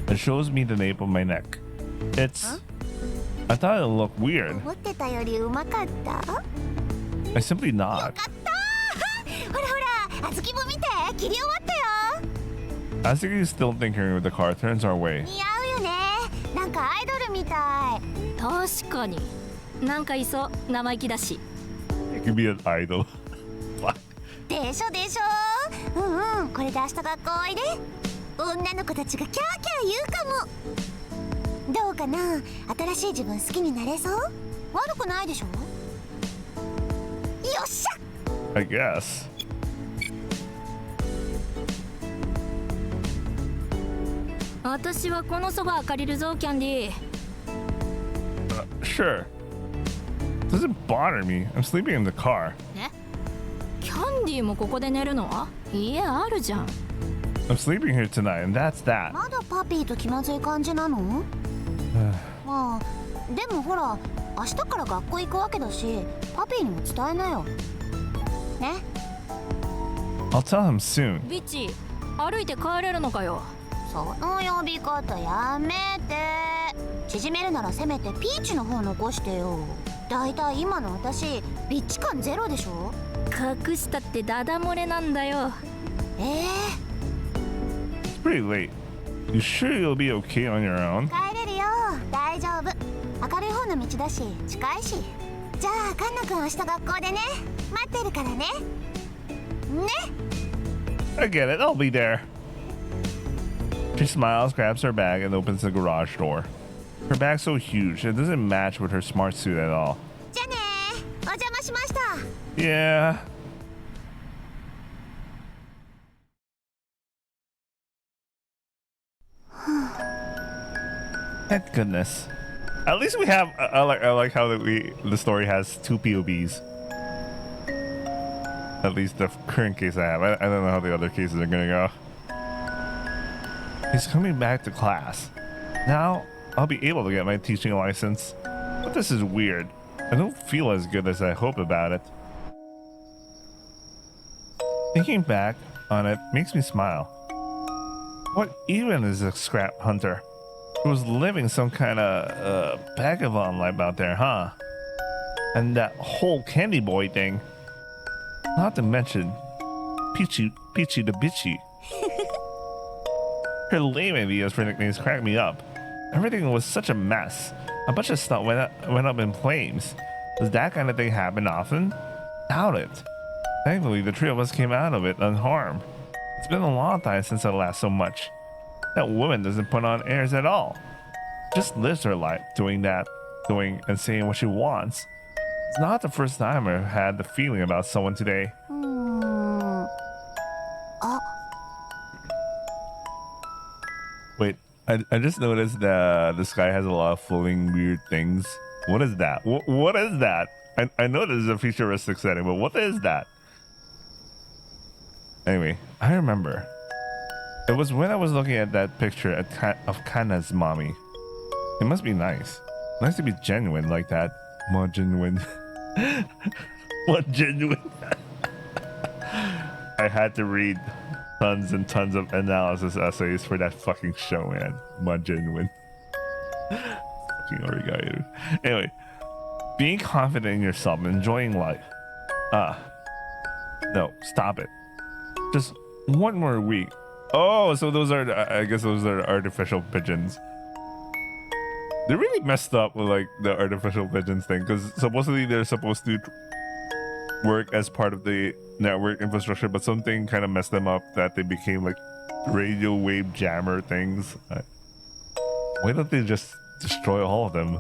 and shows me the nape of my neck. It's... I thought it looked weird. 思ってたよりうまかった。 I simply よ nod. かった。ほらほら、あずきも見て、切り終わったよ。 As if he's still thinking with the car turns our way. 似合うよね。なんかアイドルみたい。確かになんかいそう、生意気だし。Give me an idol. Fuck. でしょでしょ。うんうん、これで明日学校おいで。女の子たちがキャーキャー言うかも。どうかな、新しい自分好きになれそう？悪くないでしょ。よっしゃ。 I guess. 私はこのソファー借りるぞ、キャンディー。Sure. Doesn't bother me. I'm sleeping in the car. え？キャンディーもここで寝るの？家あるじゃん。I'm sleeping here tonight, and that's that. まだパピーと気まずい感じなの？まあでもほら、明日から学校行くわけだし、パピーにも伝えなよ。ね。I'll tell him soon. ビッチ、歩いて帰れるのかよ。その呼び方やめて。縮めるならせめてピーチの方残してよ。だいたい今の私ビッチ感ゼロでしょ。隠したってダダ漏れなんだよ。It's pretty late. You sure you'll be okay on your own? 帰れるよ、大丈夫。明るい方の道だし近いし。じゃあカンナ君明日学校でね、待ってるからね。ね。 I get it. I'll be there. She smiles, grabs her bag, and opens the garage door. Her bag's so huge, it doesn't match with her smart suit at all. じゃあね、お邪魔しました。 Yeah. Thank goodness. At least we have. I like how the story has two POVs. At least the current case I have. I don't know how the other cases are gonna go. He's coming back to class. Now I'll be able to get my teaching license. But this is weird. I don't feel as good as I hope about it. Thinking back on it makes me smile. What even is a scrap hunter? Who was living some kind of vagabond life out there, huh? And that whole candy boy thing. Not to mention Peachy the Bitchy. Her lame ideas for nicknames cracked me up. Everything was such a mess. A bunch of stuff went up in flames. Does that kind of thing happen often? Doubt it. Thankfully, the three of us came out of it unharmed. It's been a long time since I laughed so much. That woman doesn't put on airs at all. Just lives her life doing and saying what she wants. It's not the first time I've had the feeling about someone today. Wait, I just noticed that this guy has a lot of floating weird things. What is that? What is that? I know this is a futuristic setting, but what is that? Anyway, I remember. It was when I was looking at that picture of Kana's mommy. It must be nice. Nice to be genuine like that. More genuine. More genuine. I had to read tons and tons of analysis essays for that fucking show, man. More genuine. Fucking origami. Anyway, being confident in yourself and enjoying life. No, stop it. Just one more week. Oh, so those are, I guess those are artificial pigeons. They really messed up with like the artificial pigeons thing, because supposedly they're supposed to work as part of the network infrastructure, but something kind of messed them up that they became like radio wave jammer things. Why don't they just destroy all of them?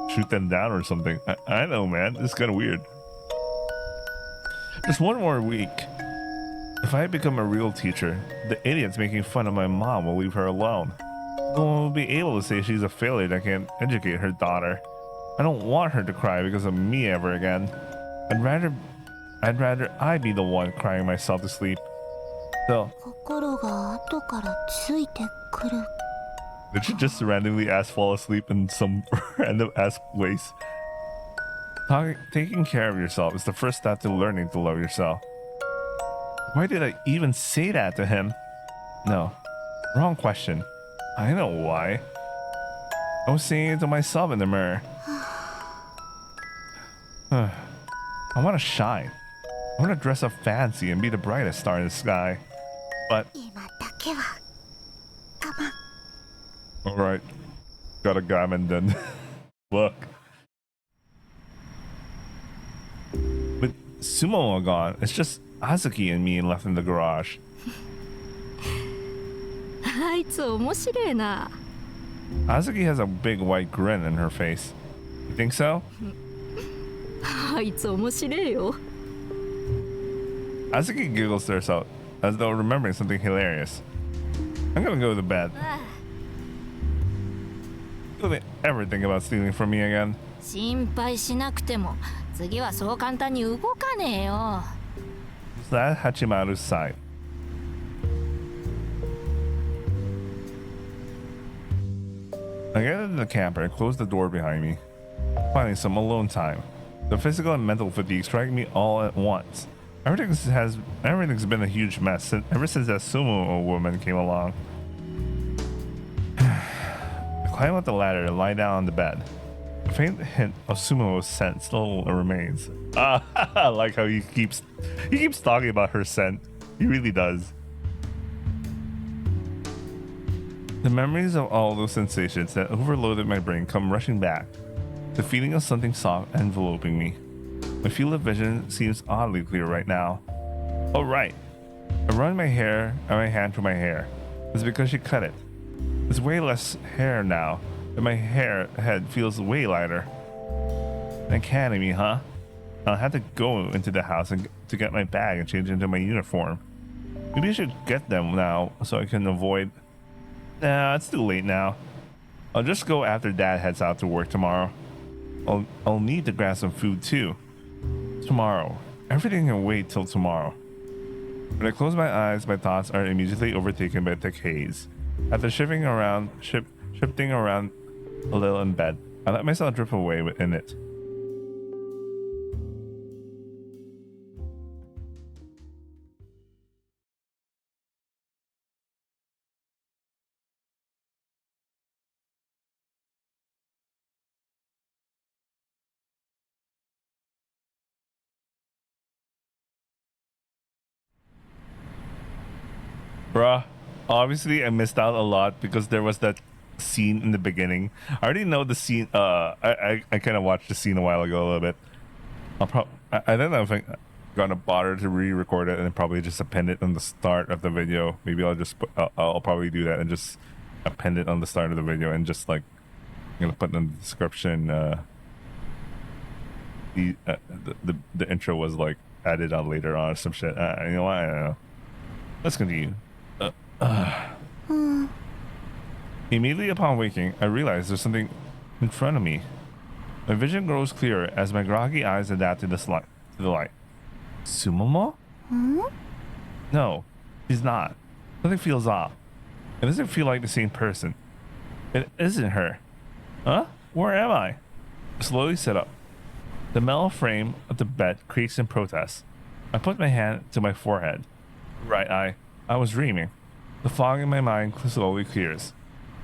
Shoot them down or something? I don't know, man. It's kind of weird. Just one more week. If I become a real teacher, the idiots making fun of my mom will leave her alone. No one will be able to say she's a failure that can't educate her daughter. I don't want her to cry because of me ever again. I'd rather I be the one crying myself to sleep. So, did you just randomly ask fall asleep in some random ass place? Taking care of yourself is the first step to learning to love yourself. Why did I even say that to him? No, wrong question. I know why. I was saying it to myself in the mirror. I want to shine. I want to dress up fancy and be the brightest star in the sky. But... Alright. Got a gammon then. Look. But Sumo are gone. It's just Azuki and me left in the garage. あいつ面白いな。 Azuki has a big white grin in her face. You think so? あいつ面白いよ。 Azuki giggles to herself as though remembering something hilarious. I'm gonna go to bed. Do they ever think about stealing from me again? 心配しなくても次はそう簡単に動かねえよ。 Is that Hachimaru's side? I get into the camper and close the door behind me, finding some alone time. The physical and mental fatigue strike me all at once. Everything's been a huge mess ever since that sumo woman came along. I climb up the ladder and lie down on the bed. A faint hint of sumo's scent still remains. I like how he keeps talking about her scent. He really does. The memories of all those sensations that overloaded my brain come rushing back. The feeling of something soft enveloping me. My field of vision seems oddly clear right now. Oh right. I run my hand through my hair. It's because she cut it. There's way less hair now, and my head feels way lighter. Academy, huh? I'll have to go into the house to get my bag and change into my uniform. Maybe I should get them now so I can avoid... Nah, it's too late now. I'll just go after Dad heads out to work tomorrow. I'll need to grab some food too. Tomorrow. Everything can wait till tomorrow. When I close my eyes, my thoughts are immediately overtaken by thick haze. After shifting around a little in bed, I let myself drift away within it. Bruh, obviously I missed out a lot because there was that scene in the beginning. I already know the scene. I kind of watched the scene a while ago a little bit. I don't know if I'm gonna bother to re-record it and probably just append it on the start of the video. Maybe I'll probably do that and just append it on the start of the video and just like I'm gonna put in the description. The intro was like added on later on or some shit. You know what? I don't know. Let's continue. Immediately upon waking, I realize there's something in front of me. My vision grows clearer as my groggy eyes adapt to the light. Sumomo? No, she's not. Something feels off. It doesn't feel like the same person. It isn't her. Huh? Where am I? I slowly sit up. The metal frame of the bed creaks in protest. I put my hand to my forehead. Right eye. I was dreaming. The fog in my mind slowly clears.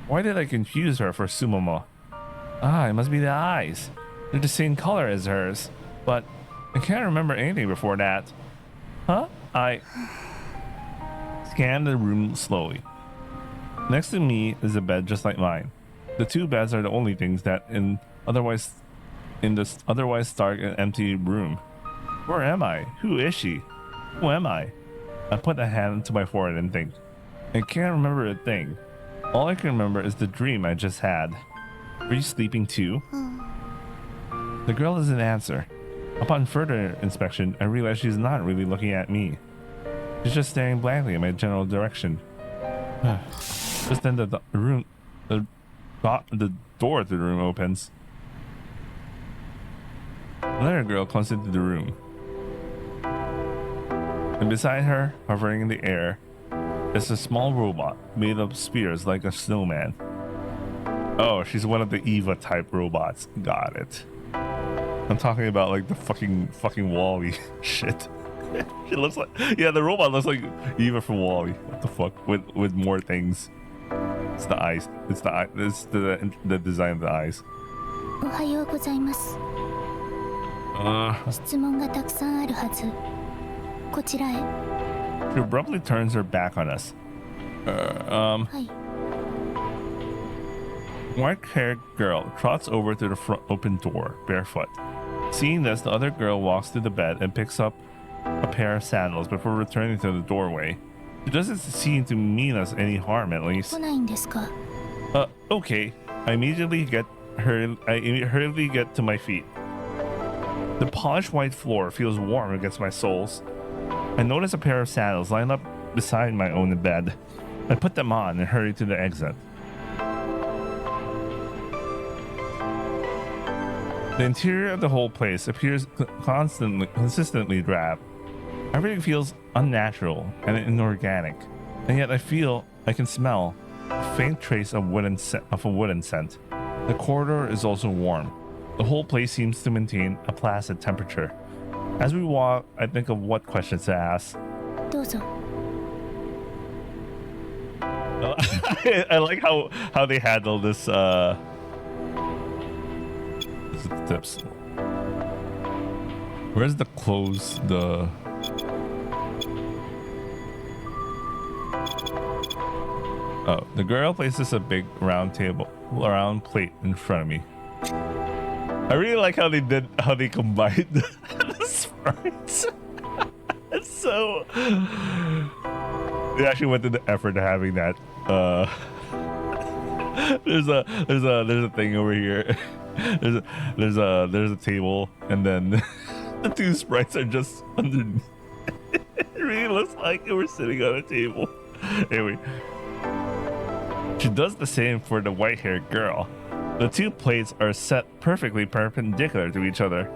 Why did I confuse her for Sumomo? It must be the eyes. They're the same color as hers. But I can't remember anything before that. Huh? I scanned the room slowly. Next to me is a bed just like mine. The two beds are the only things that in this otherwise stark and empty room. Where am I? Who is she? Who am I? I put a hand to my forehead and think. I can't remember a thing. All I can remember is the dream I just had. Were you sleeping too? The girl doesn't answer. Upon further inspection, I realize she's not really looking at me. She's just staring blankly in my general direction. Just then the door to the room opens. Another girl comes into the room. And beside her, hovering in the air, is a small robot made of spears like a snowman. Oh, she's one of the Eva type robots. Got it. I'm talking about like the fucking Wall-E shit. She looks like, yeah, the robot looks like Eva from Wall-E. What the fuck? With more things. It's the eyes. It's the design of the eyes. おはようございます。質問がたくさんあるはず。こちらへ。She abruptly turns her back on us. はい。 White-haired girl trots over to the front open door, barefoot. Seeing this, the other girl walks to the bed and picks up a pair of sandals before returning to the doorway. She doesn't seem to mean us any harm, at least. 来ないんですか? Okay. I hurriedly get to my feet. The polished white floor feels warm against my soles. I notice a pair of sandals lined up beside my own bed. I put them on and hurry to the exit. The interior of the whole place appears consistently drab. Everything feels unnatural and inorganic, and yet I can smell a faint trace of a wooden scent. The corridor is also warm. The whole place seems to maintain a placid temperature. As we walk, I think of what questions to ask. どうぞ. I like how they handle this tips. Where's the clothes? The girl places a big round plate in front of me. I really like how they combined the sprites. It's so they actually went to the effort of having that. There's a thing over here. There's a table, and then the two sprites are just underneath. It really looks like we're sitting on a table. Anyway, she does the same for the white-haired girl. The two plates are set perfectly perpendicular to each other,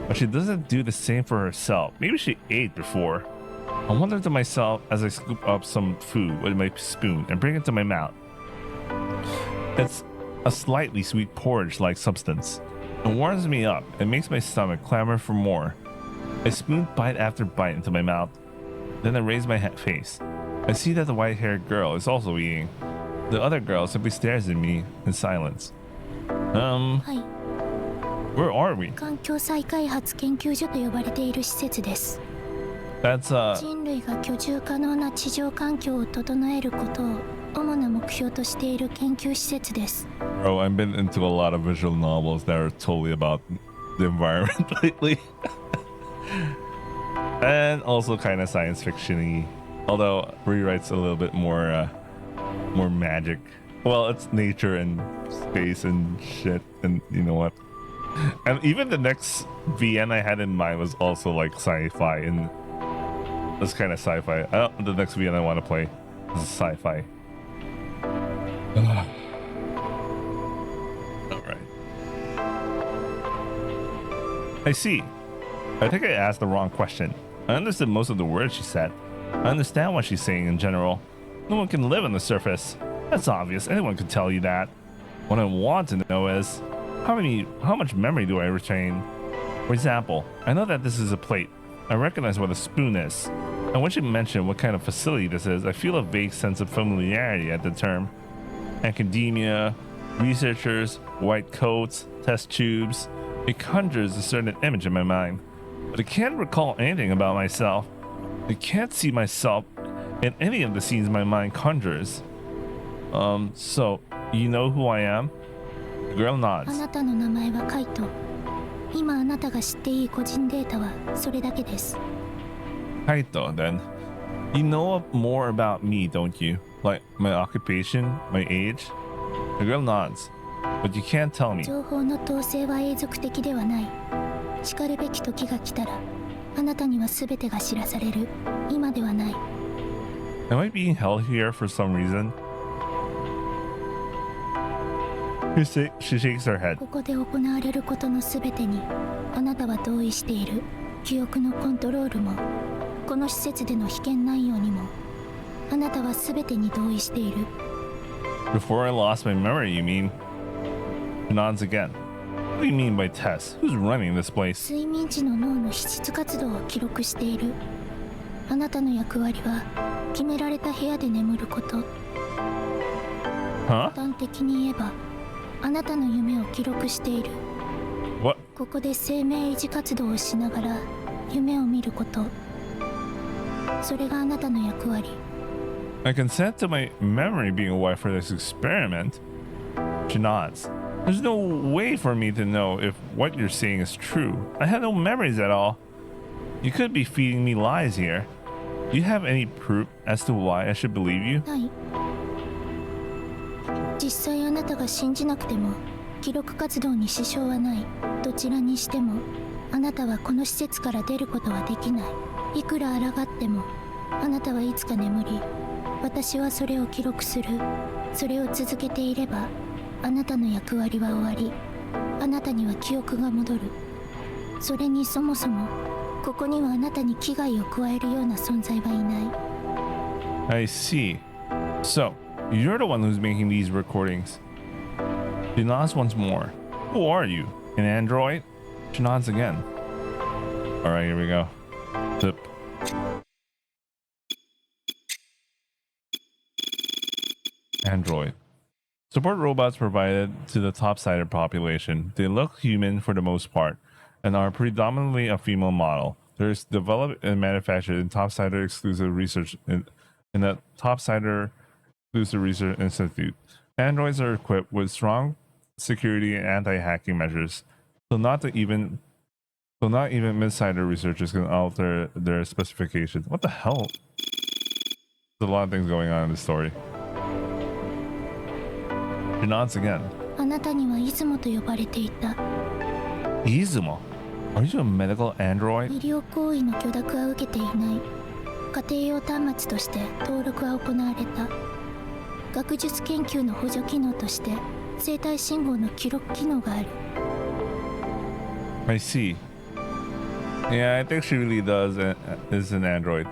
but she doesn't do the same for herself. Maybe she ate before. I wonder to myself as I scoop up some food with my spoon and bring it to my mouth. It's a slightly sweet porridge-like substance. It warms me up and makes my stomach clamor for more. I spoon bite after bite into my mouth. Then I raise my face. I see that the white-haired girl is also eating. The other girl simply stares at me in silence. はい。 Where are we? 環境再開発研究所と呼ばれている施設です。 That's 人類が居住可能な地上環境を整えることを主な目標としている研究施設です。 Bro, I've been into a lot of visual novels that are totally about the environment lately. And also kind of science fiction-y. Although rewrites a little bit more magic. Well, it's nature and space and shit, and you know what? And even the next VN I had in mind was also like sci-fi, and it's kind of sci-fi. The next VN I want to play is sci-fi. Alright. I see. I think I asked the wrong question. I understood most of the words she said. I understand what she's saying in general. No one can live on the surface. That's obvious. Anyone could tell you that. What I want to know is, how much memory do I retain? For example, I know that this is a plate. I recognize what a spoon is. And when she mentioned what kind of facility this is, I feel a vague sense of familiarity at the term. Academia, researchers, white coats, test tubes. It conjures a certain image in my mind. But I can't recall anything about myself. I can't see myself in any of the scenes my mind conjures. So, you know who I am? The girl あ nods. なたの名前はカイト。今あなたが知っていい個人データはそれだけです。 Kaito, then. You know more about me, don't you? Like my occupation, my age? The girl nods. But you can't tell me. 情報の統制は永続的ではない。しかるべき時が来たら、あなたには全てが知らされる。今ではない。 Am I being held here for some reason? She shakes her head. ここで行われることの全てに、あなたは同意している。記憶のコントロールも、この施設での被験内容にも、あなたは全てに同意している。 Before I lost my memory, you mean? She nods again. What do you mean by Tess? Who's running this place? 睡眠時の脳の皮質活動を記録している。あなたの役割は決められた部屋で眠ること。 Huh? 端的に言えば、あなたの夢を記録している。 What? ここで生命維持活動をしながら夢を見ること。それがあなたの役割。 I consent to my memory being a wife for this experiment. She nods. There's no way for me to know if what you're saying is true. I have no memories at all. You could be feeding me lies here. Do you have any proof as to why I should believe you? ない。実際あなたが信じなくても記録活動に支障はない。どちらにしてもあなたはこの施設から出ることはできない。いくら抗ってもあなたはいつか眠り、私はそれを記録する。それを続けていればあなたの役割は終わり、あなたには記憶が戻る。それにそもそもここにはあなたに危害を加えるような存在はいない。 I see. So, you're the one who's making these recordings. She nods once more. Who are you? An android? She nods again. Alright, here we go. Zip. Android. Support robots provided to the topsider population. They look human for the most part and are predominantly a female model. There's developed and manufactured in Topsider Exclusive Research in the Topsider Exclusive Research Institute. Androids are equipped with strong security and anti-hacking measures, so not even mid-sider researchers can alter their specifications. What the hell? There's a lot of things going on in this story. She nods again. あなたには出雲と呼ばれていた。 Izumo? Are you a medical android? 医療行為の許諾は受けていない。家庭用端末として登録は行われた。学術研究の補助機能として生体信号の記録機能がある。 I see. Yeah, I think she really is an android.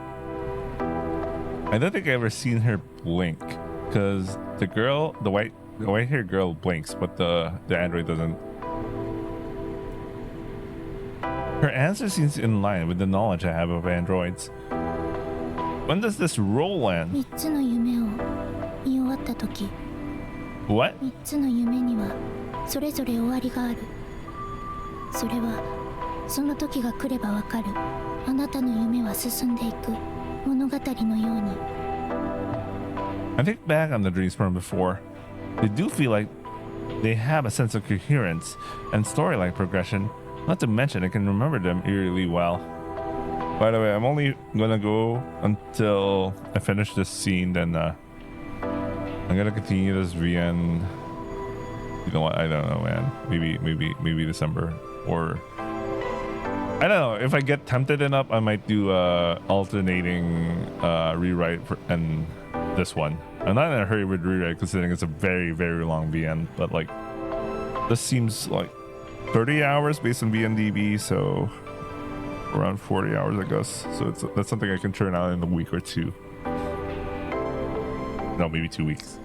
I don't think I've ever seen her blink, because the white-haired girl blinks, but the android doesn't. Her answer seems in line with the knowledge I have of androids. When does this roll end? 3つの夢を見終わった時、 What? 3つの夢にはそれぞれ終わりがある。それはその時が来ればわかる。あなたの夢は進んでいく物語のように。 I think back on the dreams from before. They do feel like they have a sense of coherence and story-like progression. Not to mention, I can remember them eerily well. By the way, I'm only gonna go until I finish this scene, then I'm gonna continue this VN. You know what? I don't know, man. Maybe December, or I don't know. If I get tempted enough, I might do alternating rewrite and this one. I'm not in a hurry with rewrite, considering it's a very, very long VN. But like, this seems like 30 hours based on VNDB, so around 40 hours, I guess. So that's something I can churn out in a week or two. No, maybe 2 weeks,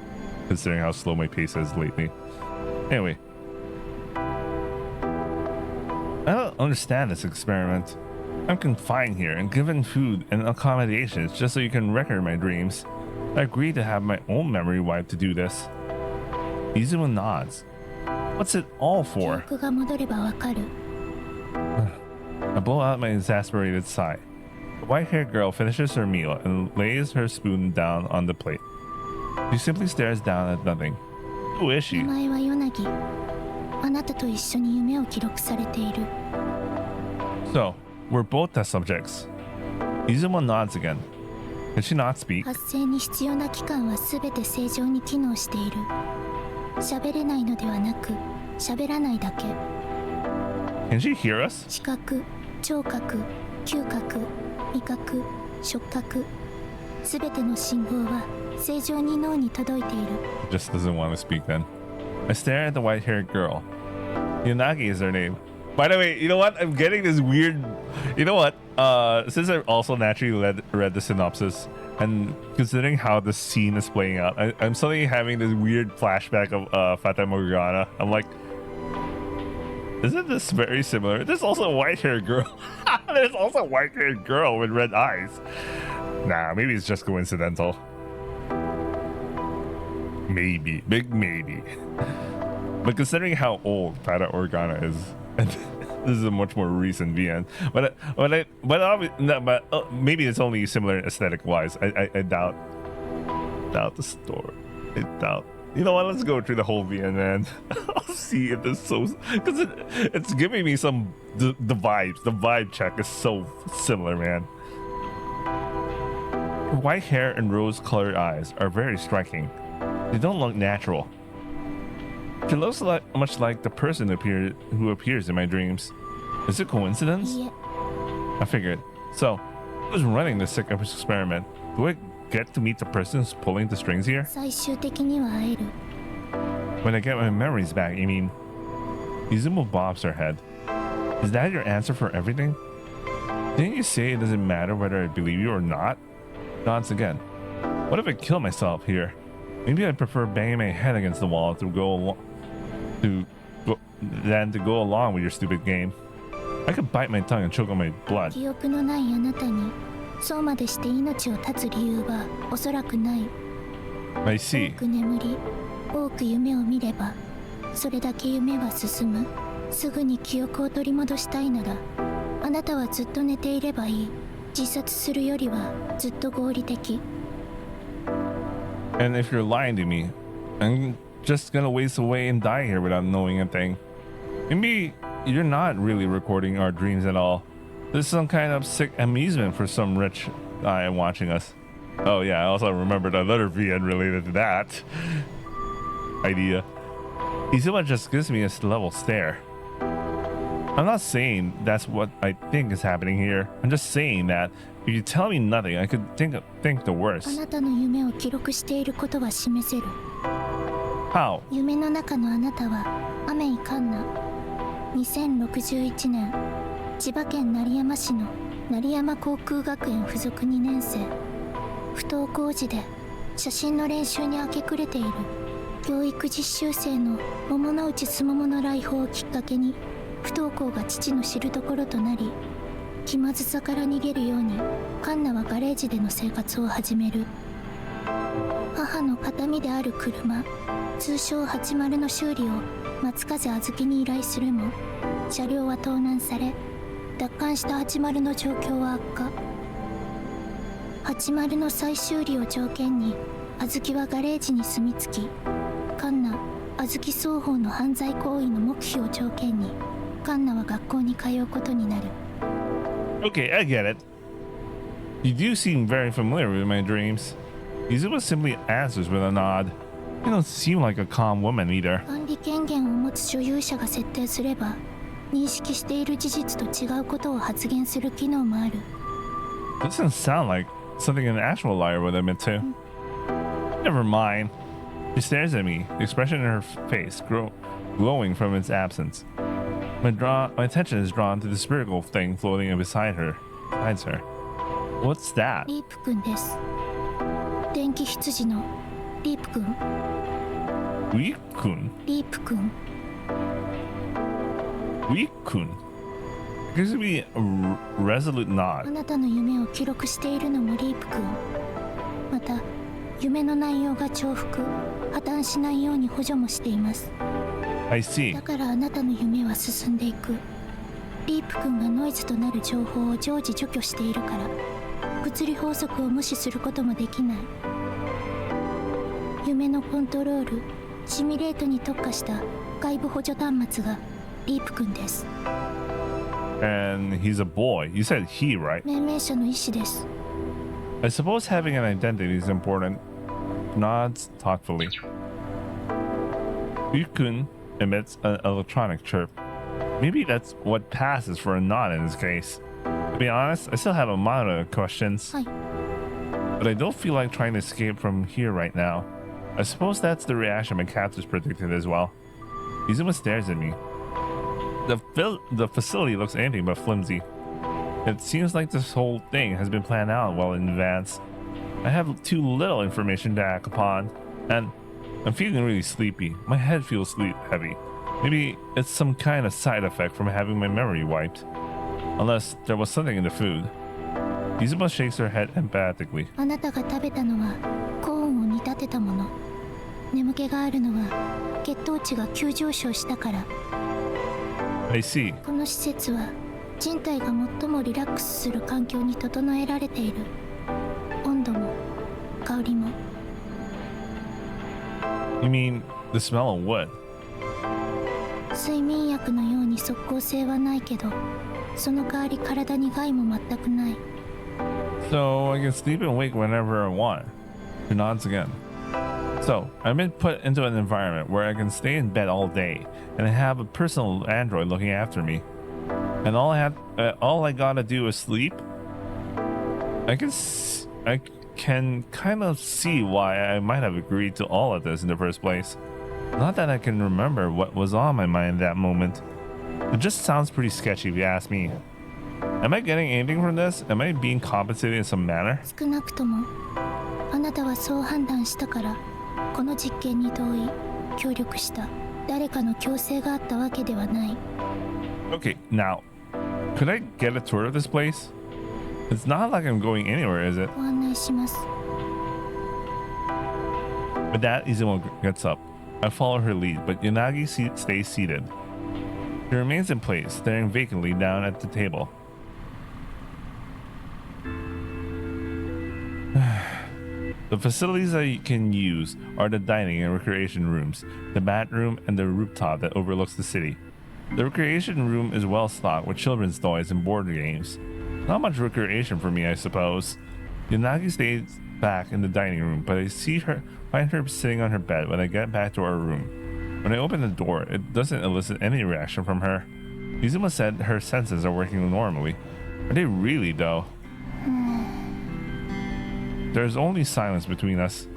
considering how slow my pace is lately. Anyway, I don't understand this experiment. I'm confined here and given food and accommodations just so you can record my dreams. I agreed to have my own memory wiped to do this. Izumo nods. What's it all 記 for? 憶が戻ればわかる。 I blow out my exasperated sigh. The white-haired girl finishes her meal and lays her spoon down on the plate. She simply stares down at nothing. Who is 名 she? 前はヨナギ。あなたと一緒に夢を記録されている。 So, we're both test subjects. Izumo nods again. Can she not speak? 発生に必要な器官は全て正常に機能している。喋れないのではなく、喋らないだけ。 Can she hear us? 視覚、聴覚、嗅覚、味覚、触覚、全ての信号は正常に脳に届いている。 Just doesn't want to speak then. I stare at the white-haired girl. Yanagi is her name. By the way, you know what? I'm getting this weird... You know what? Since I've also naturally read the synopsis, and considering how the scene is playing out, I'm suddenly having this weird flashback of Fata Morgana. I'm like, isn't this very similar? There's also a white-haired girl. There's also a white-haired girl with red eyes. Nah, maybe it's just coincidental. Maybe. Big maybe. But considering how old Fata Morgana is, this is a much more recent VN. But maybe it's only similar aesthetic-wise. I doubt the story. I doubt You know what? Let's go through the whole VN, man. I'll see if this so because it's giving me some the vibes. The vibe check is so similar, man. Her white hair and rose-colored eyes are very striking. They don't look natural. She looks much like the person who appears in my dreams. Is it coincidence? Yeah. I figured. So, who's running this sick experiment? Do I get to meet the person who's pulling the strings here? 最終的には会える。 When I get my memories back, you mean? Izumo bobs her head. Is that your answer for everything? Didn't you say it doesn't matter whether I believe you or not? Nods again. What if I kill myself here? Maybe I'd prefer banging my head against the wall than to go along with your stupid game. I could bite my tongue and choke on my blood. 記憶のないあなたにそうまでして命を絶つ理由はおそらくない。 I see. 多く眠り、多く夢を見ればそれだけ夢は進む。すぐに記憶を取り戻したいならあなたはずっと寝ていればいい。自殺するよりはずっと合理的。 And if you're lying to me, I'm just gonna waste away and die here without knowing a thing. Maybe you're not really recording our dreams at all. This is some kind of sick amusement for some rich guy watching us. Oh yeah, I also remembered another VN related to that idea. Izuma just gives me a level stare. I'm not saying that's what I think is happening here. I'm just saying that if you tell me nothing, I could think the あ worst. なたの夢を記録していることは示せる。 How? 夢の中のあなたはアメイカンナ。2061年千葉県成山市の成山航空学園附属2年生。不登校時で写真の練習に明け暮れている教育実習生の桃の内すももの来訪をきっかけに不登校が父の知るところとなり、気まずさから逃げるようにカンナはガレージでの生活を始める。母の形見である車通称80の修理を松風あずきに依頼するも車両は盗難され、奪還した80の状況は悪化。80の再修理を条件にあずきはガレージに住み着き、カンナあずき双方の犯罪行為の黙秘を条件にカンナは学校に通うことになる。 Okay, I get it. You do seem very familiar with my dreams. Izuma simply answers with a nod. You don't seem like a calm woman either. 管理権限を持つ所有者が設定すれば認識している事実と違うことを発言する機能もある。 Doesn't sound like something an actual liar would admit to. Never mind. She stares at me, the expression in her face glowing from its absence. My attention is drawn to the spherical thing floating beside her. What's that? リープくんです。電気羊のリープくん。 Week-kun? リープくん。 Week-kun? Gives me a resolute あ nod. なたの夢を記録しているのもリープくん。また夢の内容が重複破綻しないように補助もしています。 I see. だからあなたの夢は進んでいく。リープくんがノイズとなる情報を常時除去しているから物理法則を無視することもできない。夢のコントロールシミュレートに特化した外部補助端末がリープくんです。 And he's a boy. You said he, right? 命名者の意思です。 I suppose having an identity is important. Nods thoughtfully. Week-kun emits an electronic chirp. Maybe that's what passes for a nod in this case. To be honest, I still have a lot of questions. はい。 But I don't feel like trying to escape from here right now. I suppose that's the reaction my captors predicted as well. Izuma stares at me. The facility looks anything but flimsy. It seems like this whole thing has been planned out well in advance. I have too little information to act upon, and I'm feeling really sleepy. My head feels sleep heavy. Maybe it's some kind of side effect from having my memory wiped. Unless there was something in the food. Izuma shakes her head emphatically. あなたが食べたのはコーンを煮立てたもの。眠気があるのは血糖値が急上昇したから。 I see. この施設は人体が最もリラックスする環境に整えられている。温度も香りも。You mean the smell of wood? 睡眠薬のように即効性はないけど、その代わり体に害も全くない。 So I can sleep and wake whenever I want. She nods again. So I've been put into an environment where I can stay in bed all day and I have a personal android looking after me. And all I gotta do is sleep. I can kind of see why I might have agreed to all of this in the first place. Not that I can remember what was on my mind at that moment. It just sounds pretty sketchy if you ask me. Am I getting anything from this? Am I being compensated in some manner? 少なくともあなたはそう判断したからこの実験に同意協力した誰かの強制があったわけではない。 Okay, now, could I get a tour of this place? It's not like I'm going anywhere, is it? ご案内します。 With that, Izumo gets up. I follow her lead, but Yanagi stays seated. She remains in place, staring vacantly down at the table. The facilities that you can use are the dining and recreation rooms, the bathroom, and the rooftop that overlooks the city. The recreation room is well stocked with children's toys and board games. Not much recreation for me, I suppose. Yanagi stays back in the dining room, but I find her sitting on her bed when I get back to our room. When I open the door, it doesn't elicit any reaction from her. Izumo said her senses are working normally. Are they really, though? There's only silence between us.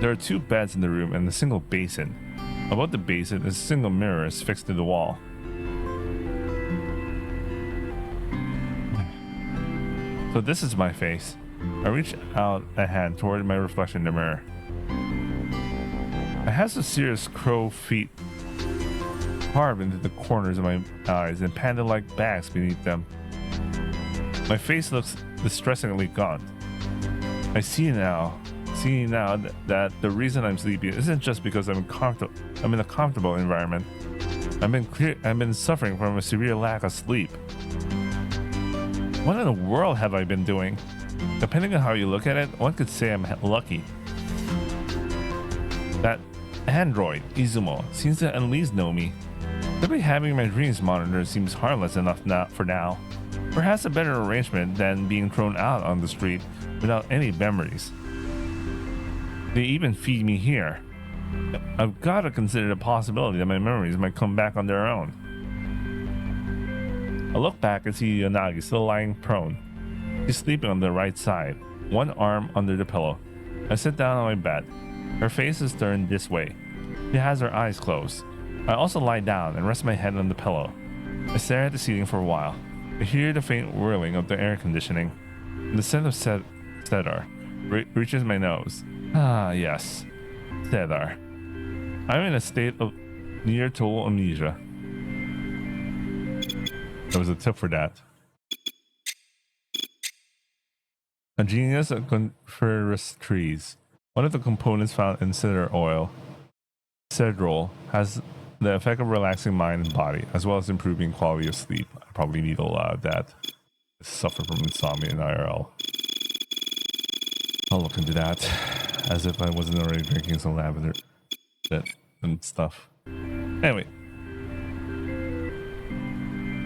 There are 2 beds in the room and a single basin. Above the basin, a single mirror is fixed to the wall. So this is my face. I reach out a hand toward my reflection in the mirror. I have some serious crow feet carved into the corners of my eyes and panda-like bags beneath them. My face looks distressingly gaunt. I see now that the reason I'm sleepy isn't just because I'm in a comfortable environment. I've been suffering from a severe lack of sleep. What in the world have I been doing? Depending on how you look at it, one could say I'm lucky. That android, Izumo, seems to at least know me. Simply having my dreams monitored seems harmless enough for now. Perhaps a better arrangement than being thrown out on the street without any memories. They even feed me here. I've got to consider the possibility that my memories might come back on their own. I look back and see Yanagi still lying prone. She's sleeping on the right side, one arm under the pillow. I sit down on my bed. Her face is turned this way. She has her eyes closed. I also lie down and rest my head on the pillow. I stare at the ceiling for a while. I hear the faint whirling of the air conditioning. The scent of cedar reaches my nose. Ah, yes. Cedar. I'm in a state of near total amnesia. There was a tip for that. A genus of coniferous trees. One of the components found in cedar oil, cedrol, has the effect of relaxing mind and body, as well as improving quality of sleep. I probably need a lot of that. I suffer from insomnia in IRL. I'll look into that, as if I wasn't already drinking some lavender and stuff. Anyway.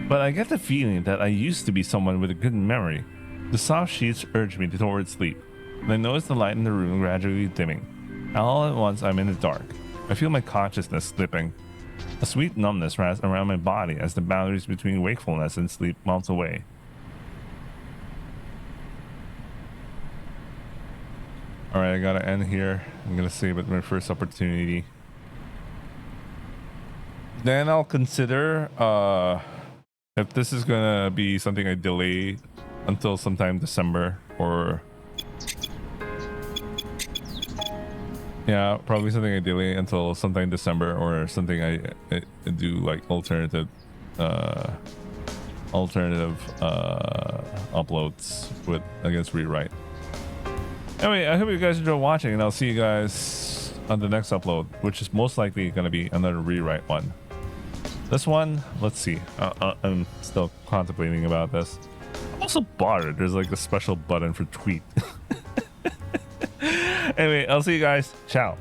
But I get the feeling that I used to be someone with a good memory. The soft sheets urge me towards sleep, and I notice the light in the room gradually dimming. All at once, I'm in the dark. I feel my consciousness slipping. A sweet numbness wraps around my body as the boundaries between wakefulness and sleep melt away. Alright, I gotta end here. I'm gonna save it my first opportunity. Then I'll consider if this is gonna be something I delay until sometime December, or yeah, probably something I delay until sometime December, or something I do like alternative uploads with against rewrite. Anyway, I hope you guys enjoyed watching, and I'll see you guys on the next upload, which is most likely going to be another rewrite one. This one, let's see. I'm still contemplating about this. I'm also bothered. There's like a special button for tweet. Anyway, I'll see you guys. Ciao.